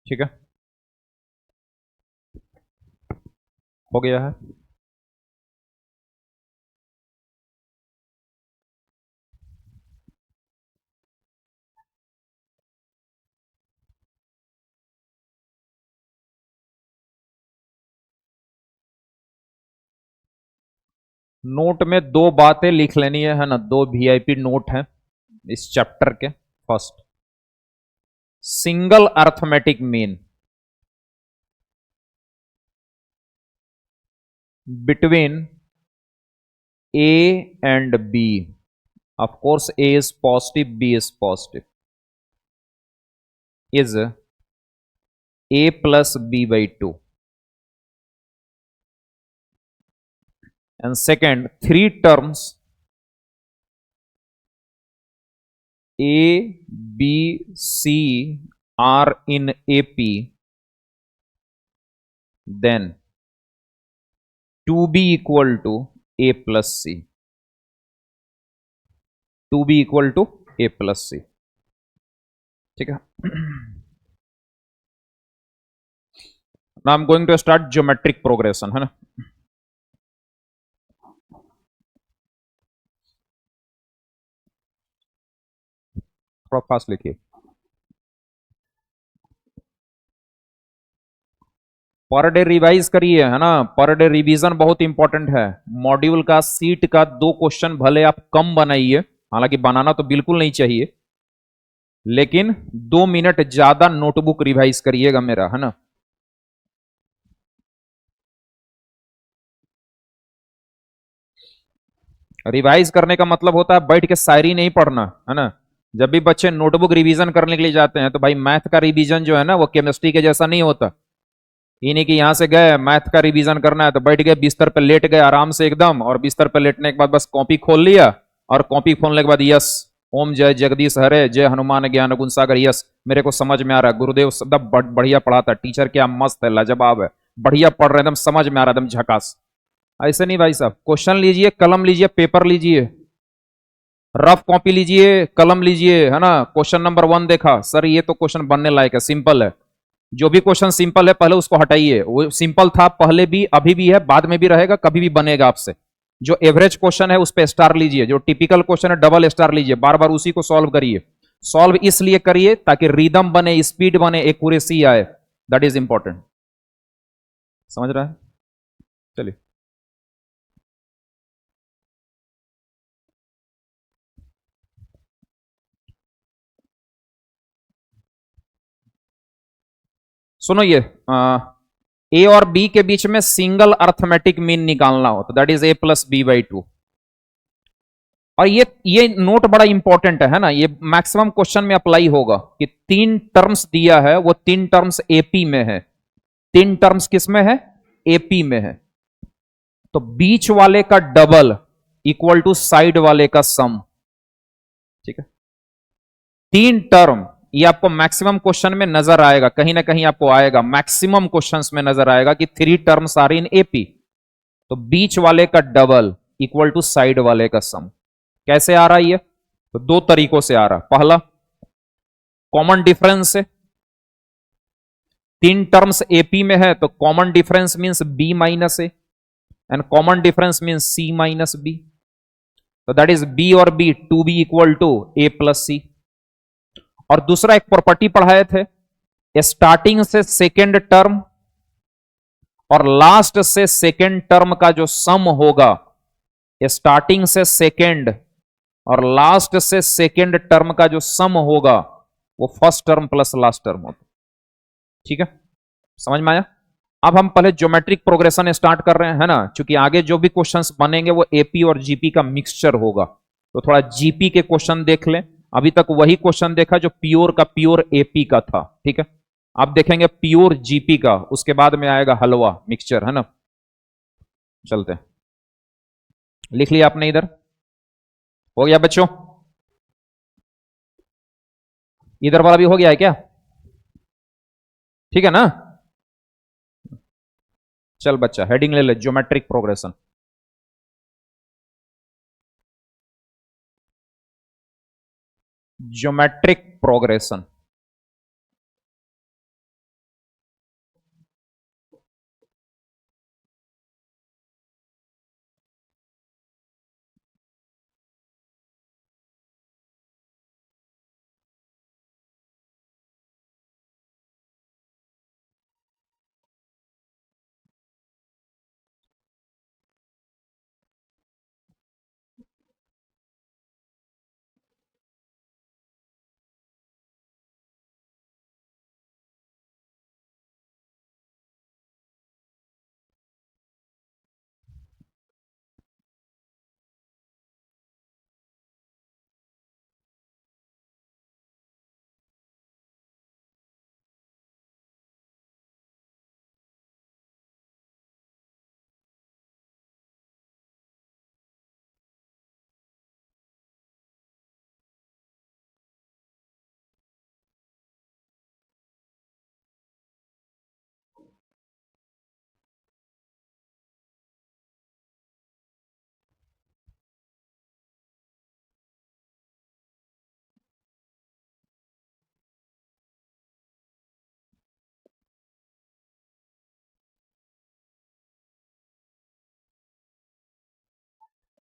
ठीक है, हो गया है। नोट में दो बातें लिख लेनी है ना, दो वीआईपी नोट हैं इस चैप्टर के। First, single arithmetic mean between a and b. Of course a is positive, b is positive, is a plus b by 2. And second, three terms a, b, c are in AP, then 2b equal to a plus c. 2b equal to a plus c. ठीक है। Now I'm going to start geometric progression, है ना। थोड़ा fast लिखिए। Per day revise करिए, है ना। Per day revision बहुत इंपॉर्टेंट है। मॉड्यूल का सीट का 2 क्वेश्चन भले आप कम बनाइए, हालांकि बनाना तो बिल्कुल नहीं चाहिए, लेकिन 2 मिनट ज्यादा नोटबुक रिवाइज करिएगा मेरा, है ना। रिवाइज करने का मतलब होता है बैठ के शायरी नहीं पढ़ना, है ना। जब भी बच्चे नोटबुक रिवीजन करने के लिए जाते हैं तो भाई मैथ का रिवीजन जो है ना वो केमिस्ट्री के जैसा नहीं होता। ये नहीं कि यहां से गए मैथ का रिवीजन करना है तो बैठ गए बिस्तर पर लेट गए आराम से एकदम, और बिस्तर पर लेटने के बाद बस कॉपी खोल लिया, और कॉपी खोलने के बाद यस ओम जय जगदीश हरे जय हनुमान ज्ञान गुण सागर, यस मेरे को समझ में आ रहा है, गुरुदेव सब बढ़िया पढ़ाता है, टीचर क्या मस्त है, लाजवाब है, बढ़िया पढ़ रहे हैं, एकदम समझ में आ रहा है, एकदम झकास। ऐसे नहीं भाई साहब, क्वेश्चन लीजिए, कलम लीजिए, पेपर लीजिए, रफ कॉपी लीजिए, कलम लीजिए, है ना। क्वेश्चन नंबर 1 देखा सर, ये तो क्वेश्चन बनने लायक है, सिंपल है। जो भी क्वेश्चन सिंपल है पहले उसको हटाइए, वो सिंपल था पहले भी, अभी भी है, बाद में भी रहेगा, कभी भी बनेगा आपसे। जो एवरेज क्वेश्चन है उस पर स्टार लीजिए, जो टिपिकल क्वेश्चन है डबल स्टार लीजिए, बार बार उसी को सॉल्व करिए। सॉल्व इसलिए करिए ताकि रिदम बने, स्पीड बने, एक्यूरेसी आए, दैट इज इंपॉर्टेंट। समझ रहा है। चलिए सुनो, ये ए और बी के बीच में सिंगल अर्थमेटिक मीन निकालना हो तो that is a plus b by 2। और ये नोट बड़ा इंपॉर्टेंट है ना, ये मैक्सिमम क्वेश्चन में अप्लाई होगा कि 3 टर्म्स दिया है, वो 3 टर्म्स एपी में है। 3 टर्म्स किस में है? एपी में है। तो बीच वाले का डबल इक्वल टू साइड वाले का सम। ठीक है, 3 टर्म ये आपको मैक्सिमम क्वेश्चन में नजर आएगा, कहीं ना कहीं आपको आएगा, मैक्सिमम क्वेश्चंस में नजर आएगा कि 3 टर्म्स आर इन एपी। तो बीच वाले का डबल इक्वल टू साइड वाले का सम। कैसे आ रहा है ये? तो 2 तरीकों से आ रहा। पहला, कॉमन डिफरेंस से। 3 टर्म्स एपी में है तो common difference means B minus A and common difference means C minus B. तो दैट इज बी और B two B equal to A plus C. और दूसरा एक प्रॉपर्टी पढ़ाए थे, स्टार्टिंग से सेकेंड टर्म और लास्ट से सेकेंड टर्म का जो सम होगा, स्टार्टिंग से सेकेंड और लास्ट से सेकेंड टर्म का जो सम होगा वो first term plus last term होगा। ठीक है, समझ में आया? अब हम पहले ज्योमेट्रिक प्रोग्रेशन स्टार्ट कर रहे हैं, है ना, क्योंकि आगे जो भी क्वेश्चंस बनेंगे वो एपी और जीपी का मिक्सचर होगा। तो थोड़ा जीपी के क्वेश्चन देख लें। अभी तक वही क्वेश्चन देखा जो प्योर का प्योर एपी का था। ठीक है, आप देखेंगे प्योर जीपी का, उसके बाद में आएगा हलवा मिक्सचर, है ना। चलते हैं, लिख लिया आपने इधर? हो गया बच्चों? इधर वाला भी हो गया है क्या? ठीक है ना। चल बच्चा, हेडिंग ले ले, ज्योमेट्रिक प्रोग्रेशन। Geometric progression.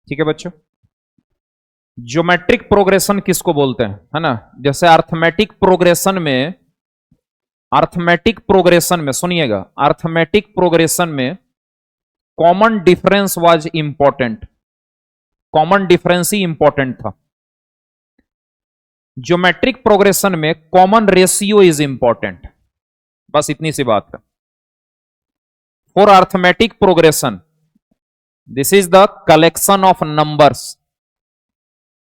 ठीक है बच्चों, ज्योमेट्रिक प्रोग्रेशन किसको बोलते हैं, है ना। जैसे अर्थमेटिक प्रोग्रेशन में, अर्थमेटिक प्रोग्रेशन में सुनिएगा, अर्थमेटिक प्रोग्रेशन में common difference was important, common difference he important था। ज्योमेट्रिक प्रोग्रेशन में कॉमन रेशियो इज इंपॉर्टेंट, बस इतनी सी बात है। For arithmetic progression, this is the collection of numbers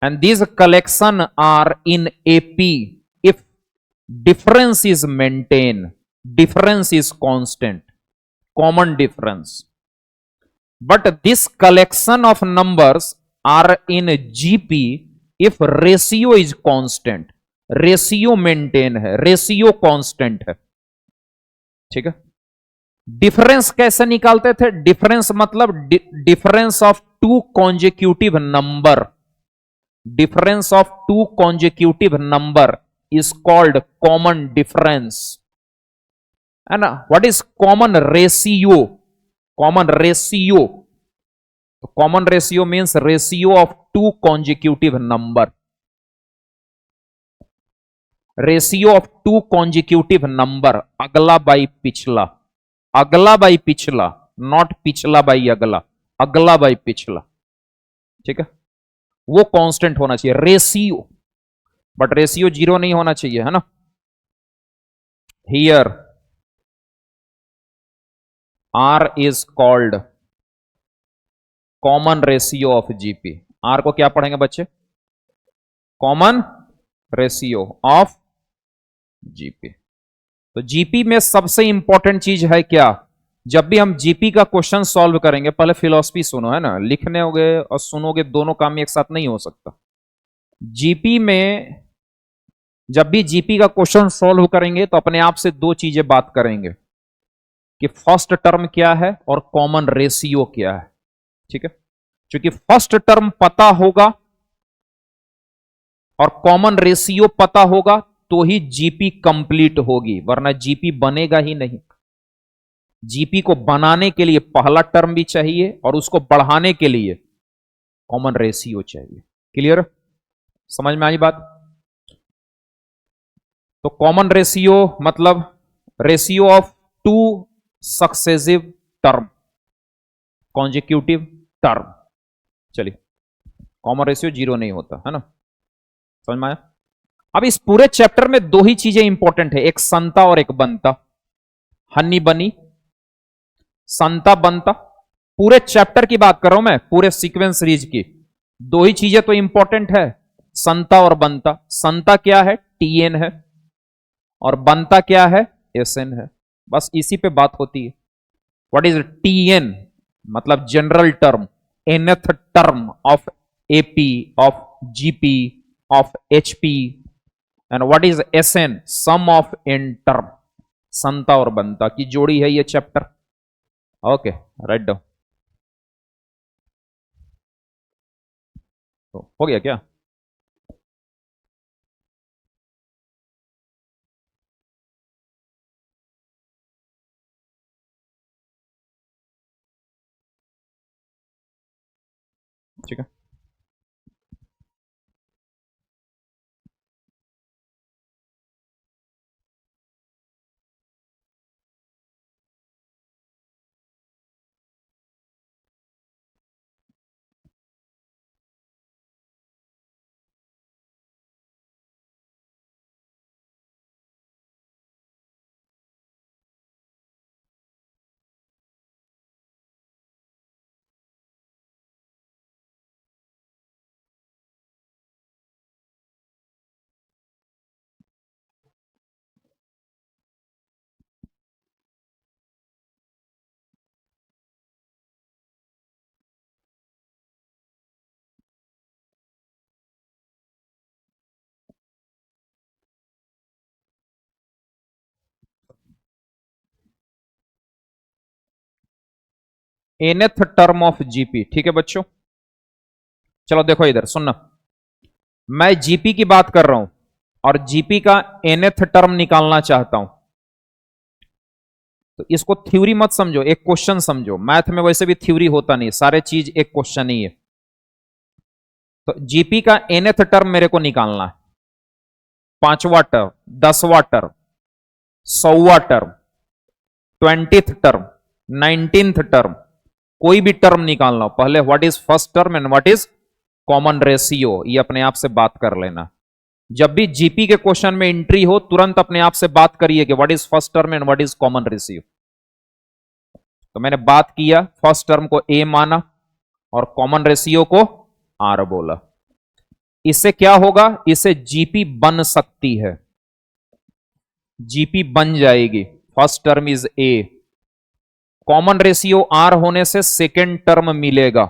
and these collection are in AP if difference is maintained, difference is constant, common difference. But this collection of numbers are in GP if ratio is constant, ratio maintain है, ratio constant है। ठीक है, difference कैसे निकालते थे? Difference मतलब difference of 2 consecutive number, difference of 2 consecutive number is called common difference, है ना। What is common ratio? Common ratio, common ratio means ratio of 2 consecutive number, ratio of 2 consecutive number, अगला by पिछला, अगला by पिछला, not पिछला by अगला, अगला by पिछला। ठीक है, वो कांस्टेंट होना चाहिए रेशियो, बट रेशियो 0 नहीं होना चाहिए, है ना। Here R is called common ratio of GP, R को क्या पढ़ेंगे बच्चे? Common ratio of GP. तो जीपी में सबसे इंपॉर्टेंट चीज है क्या? जब भी हम जीपी का क्वेश्चन सॉल्व करेंगे, पहले फिलॉसफी सुनो, है ना, लिखने होगे और सुनोगे, दोनों काम एक साथ नहीं हो सकता। जीपी में जब भी जीपी का क्वेश्चन सॉल्व करेंगे तो अपने आप से दो चीजें बात करेंगे कि फर्स्ट टर्म क्या है और कॉमन रेशियो क्या है। ठीक है, क्योंकि फर्स्ट टर्म पता होगा और कॉमन रेशियो पता होगा तो ही जीपी कंप्लीट होगी, वरना जीपी बनेगा ही नहीं। जीपी को बनाने के लिए पहला टर्म भी चाहिए और उसको बढ़ाने के लिए कॉमन रेशियो चाहिए। क्लियर? समझ में आई बात? तो कॉमन रेशियो मतलब ratio of two successive term, consecutive term. चलिए, कॉमन रेशियो जीरो नहीं होता, है ना, समझ में आया? अब इस पूरे चैप्टर में दो ही चीजें इंपॉर्टेंट है, एक संता और एक बनता। हनी बनी, संता बनता, पूरे चैप्टर की बात कर रहा हूं मैं, पूरे सीक्वेंस सीरीज की। दो ही चीजें तो इंपॉर्टेंट है, संता और बनता। संता क्या है? टीएन है, और बनता क्या है? एसएन है। बस इसी पे बात होती है। What is TN? मतलब general term, nth term of AP, of GP, of HP. And what is SN? Sum of N term. Santa और बनता की जोड़ी है ये चैप्टर। Okay, write down. तो हो गया क्या? ठीक है, एनथ टर्म ऑफ जीपी। ठीक है बच्चों, चलो देखो इधर सुनना, मैं जीपी की बात कर रहा हूं और जीपी का एनथ टर्म निकालना चाहता हूं। तो इसको थ्योरी मत समझो, एक क्वेश्चन समझो। मैथ में वैसे भी थ्योरी होता नहीं, सारे चीज एक क्वेश्चन ही है। तो जीपी का एनथ टर्म मेरे को निकालना है, 5वां टर्म, 10वां टर्म, 100वां term, 20th term, 19th term, कोई भी टर्म निकालना हो, पहले what is first term and what is common ratio, ये अपने आप से बात कर लेना। जब भी जीपी के क्वेश्चन में एंट्री हो, तुरंत अपने आप से बात करिए कि what is first term and what is common ratio. तो मैंने बात किया, फर्स्ट टर्म को ए माना और कॉमन रेशियो को आर बोला। इससे क्या होगा? इससे जीपी बन सकती है, जीपी बन जाएगी। First term is a, common ratio R होने से सेकेंड टर्म मिलेगा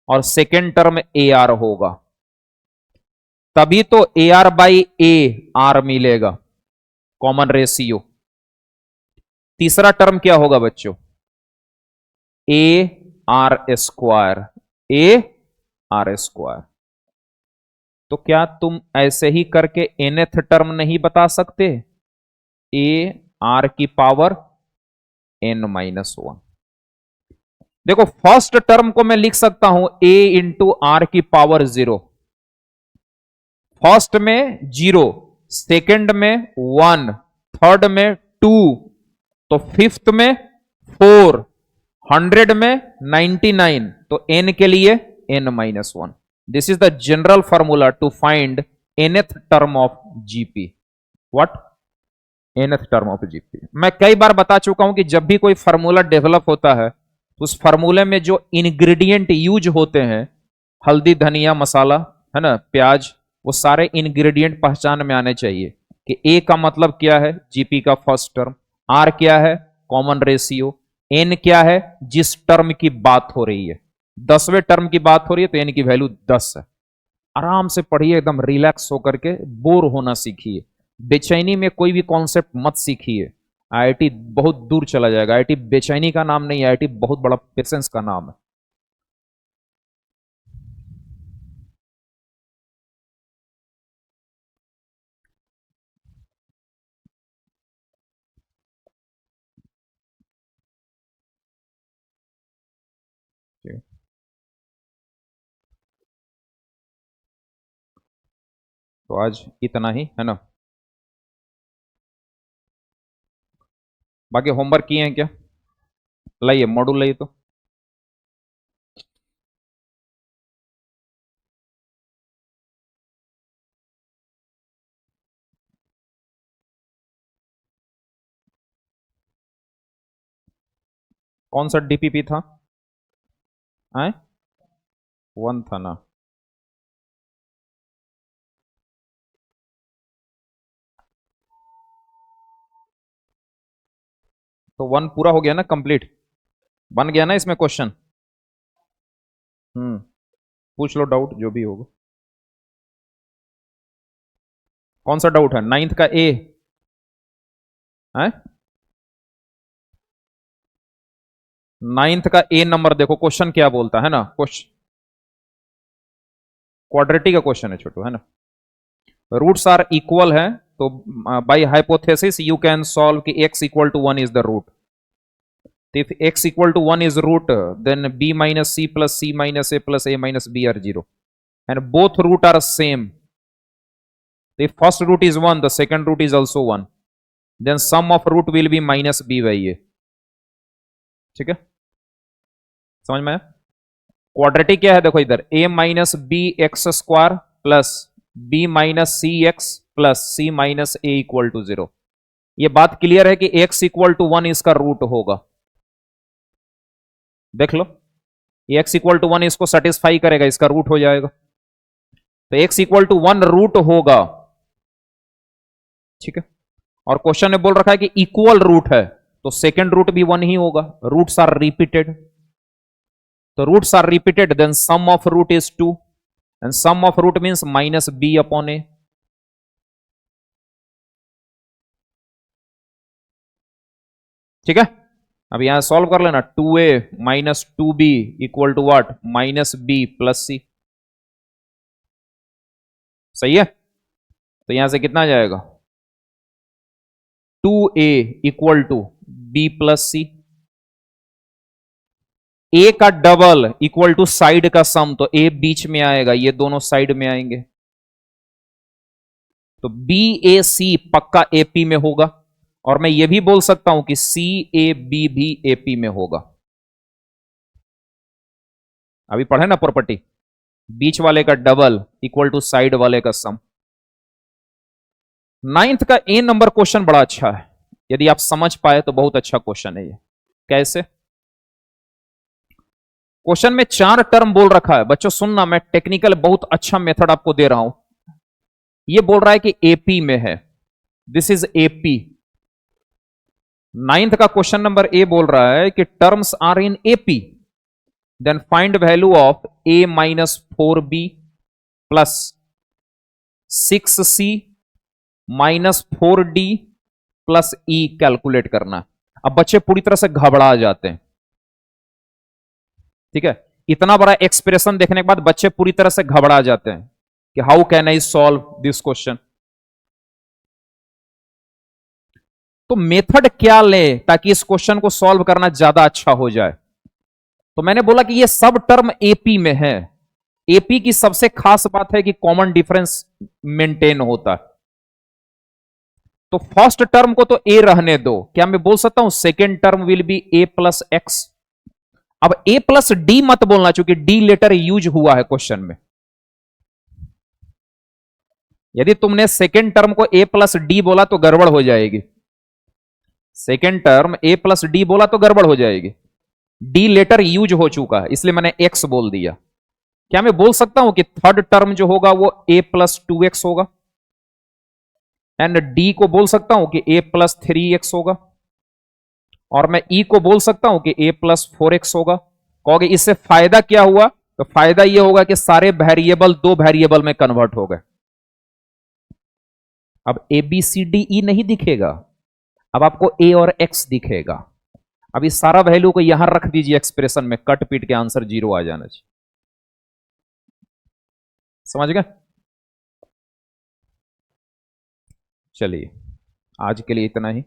और सेकेंड टर्म ए आर होगा, तभी तो A R by A R मिलेगा, कॉमन रेशियो। तीसरा टर्म क्या होगा बच्चों? A R square, A R square. तो क्या तुम ऐसे ही करके nth टर्म नहीं बता सकते? ए आर की पावर n-1। देखो, फर्स्ट टर्म को मैं लिख सकता हूं a इंटू आर की पावर 0। फर्स्ट में 0, सेकंड में 1, थर्ड में 2, तो फिफ्थ में 4, 100 में 99, तो n के लिए n-1। This is the general formula to find nth term of GP. What? nth term of GP. मैं कई बार बता चुका हूं कि जब भी कोई फार्मूला डेवलप होता है, उस फार्मूले में जो इंग्रेडिएंट यूज होते हैं हल्दी, धनिया, मसाला, है ना, प्याज, वो सारे इंग्रेडिएंट पहचान में आने चाहिए कि ए का मतलब क्या है, जीपी का फर्स्ट टर्म, आर क्या है, कॉमन रेशियो, एन क्या है, जिस टर्म की बात हो रही है, 10वें टर्म की बात हो रही है तो एन की वैल्यू 10 है। आराम से पढ़िए, एकदम रिलैक्स होकर के, बोर होना सीखिए, बेचैनी में कोई भी कॉन्सेप्ट मत सीखिए। आईआईटी बहुत दूर चला जाएगा। आईआईटी बेचैनी का नाम नहीं है, आईआईटी बहुत बड़ा पेशेंस का नाम है। तो आज इतना ही है ना। बाकी होमवर्क किए हैं क्या? लाइए मॉड्यूल लाइए तो। कौन सा डीपीपी था? आए, 1 था ना। तो 1 पूरा हो गया ना, कंप्लीट बन गया ना इसमें क्वेश्चन। पूछ लो डाउट जो भी होगा। कौन सा डाउट है? 9th का ए है। 9th का ए नंबर देखो, क्वेश्चन क्या बोलता है ना। क्वेश्चन क्वाड्रेटिक का क्वेश्चन है छोटू, है ना। रूट्स आर इक्वल है, तो by hypothesis you can solve कि x equal to 1 is the root. If x equal to 1 is root, then b minus c plus c minus a plus a minus b are 0. And both root are same. If first root is 1, the second root is also 1. Then sum of root will be minus b by a. ठीक है, समझ में आया? Quadratic क्या है देखो इधर, a minus b x square plus b minus c x plus c minus a equal to 0। ये बात क्लियर है कि x इक्वल टू 1 इसका रूट होगा। देख लो, ये x इक्वल टू 1 इसको सेटिस्फाई करेगा, इसका रूट हो जाएगा। तो x इक्वल टू 1 रूट होगा, ठीक है। और क्वेश्चन में बोल रखा है कि इक्वल रूट है, तो सेकेंड रूट भी 1 ही होगा। रूट्स आर रिपीटेड, तो roots are repeated, then sum of root is 2 and sum of root means minus B upon A. ठीक है, अब यहां सॉल्व कर लेना। 2a minus 2b equal to what, minus B plus C. सही है, तो यहां से कितना आ जाएगा, 2a equal to b plus C. A का डबल इक्वल टू साइड का सम, तो ए बीच में आएगा, ये दोनों साइड में आएंगे, तो बी ए सी पक्का एपी में होगा। और मैं ये भी बोल सकता हूं कि सी ए बी भी एपी में होगा। अभी पढ़े ना प्रॉपर्टी, बीच वाले का डबल इक्वल टू साइड वाले का सम। 9th का ए नंबर क्वेश्चन बड़ा अच्छा है, यदि आप समझ पाए तो बहुत अच्छा क्वेश्चन है ये। कैसे? क्वेश्चन में 4 टर्म बोल रखा है बच्चों, सुनना, मैं टेक्निकल बहुत अच्छा मेथड आपको दे रहा हूं। ये बोल रहा है कि एपी में है, दिस इज एपी। 9th का क्वेश्चन नंबर ए बोल रहा है कि terms are in AP, then find value of a minus 4b plus 6c minus 4d plus e calculate करना। अब बच्चे पूरी तरह से घबरा जाते हैं, ठीक है। इतना बड़ा एक्सप्रेशन देखने के बाद बच्चे पूरी तरह से घबरा जाते हैं कि how can I solve this question. तो मेथड क्या ले ताकि इस क्वेश्चन को सॉल्व करना ज्यादा अच्छा हो जाए? तो मैंने बोला कि ये सब टर्म एपी में है। एपी की सबसे खास बात है कि कॉमन डिफरेंस मेंटेन होता है। तो फर्स्ट टर्म को तो ए रहने दो, क्या मैं बोल सकता हूं second term will be A plus x? अब ए प्लस डी मत बोलना, चूंकि डी लेटर यूज हुआ है क्वेश्चन में। यदि तुमने सेकेंड टर्म को ए प्लस डी बोला तो गड़बड़ हो जाएगी। Second term A plus D बोला तो गड़बड़ हो जाएगी। डी लेटर यूज हो चुका है, इसलिए मैंने एक्स बोल दिया। क्या मैं बोल सकता हूं कि थर्ड टर्म जो होगा वो a प्लस 2x होगा, एंड d को बोल सकता हूं कि a प्लस 3x होगा, और मैं e को बोल सकता हूं कि a प्लस 4x होगा। कहोगे इससे फायदा क्या हुआ? तो फायदा यह होगा कि सारे वेरिएबल दो वेरिएबल में कन्वर्ट हो गए। अब A B C D E नहीं दिखेगा, अब आपको ए और एक्स दिखेगा। अब इस सारा वैल्यू को यहां रख दीजिए एक्सप्रेशन में, कट पीट के आंसर 0 आ जाना चाहिए। समझ गए? चलिए आज के लिए इतना ही।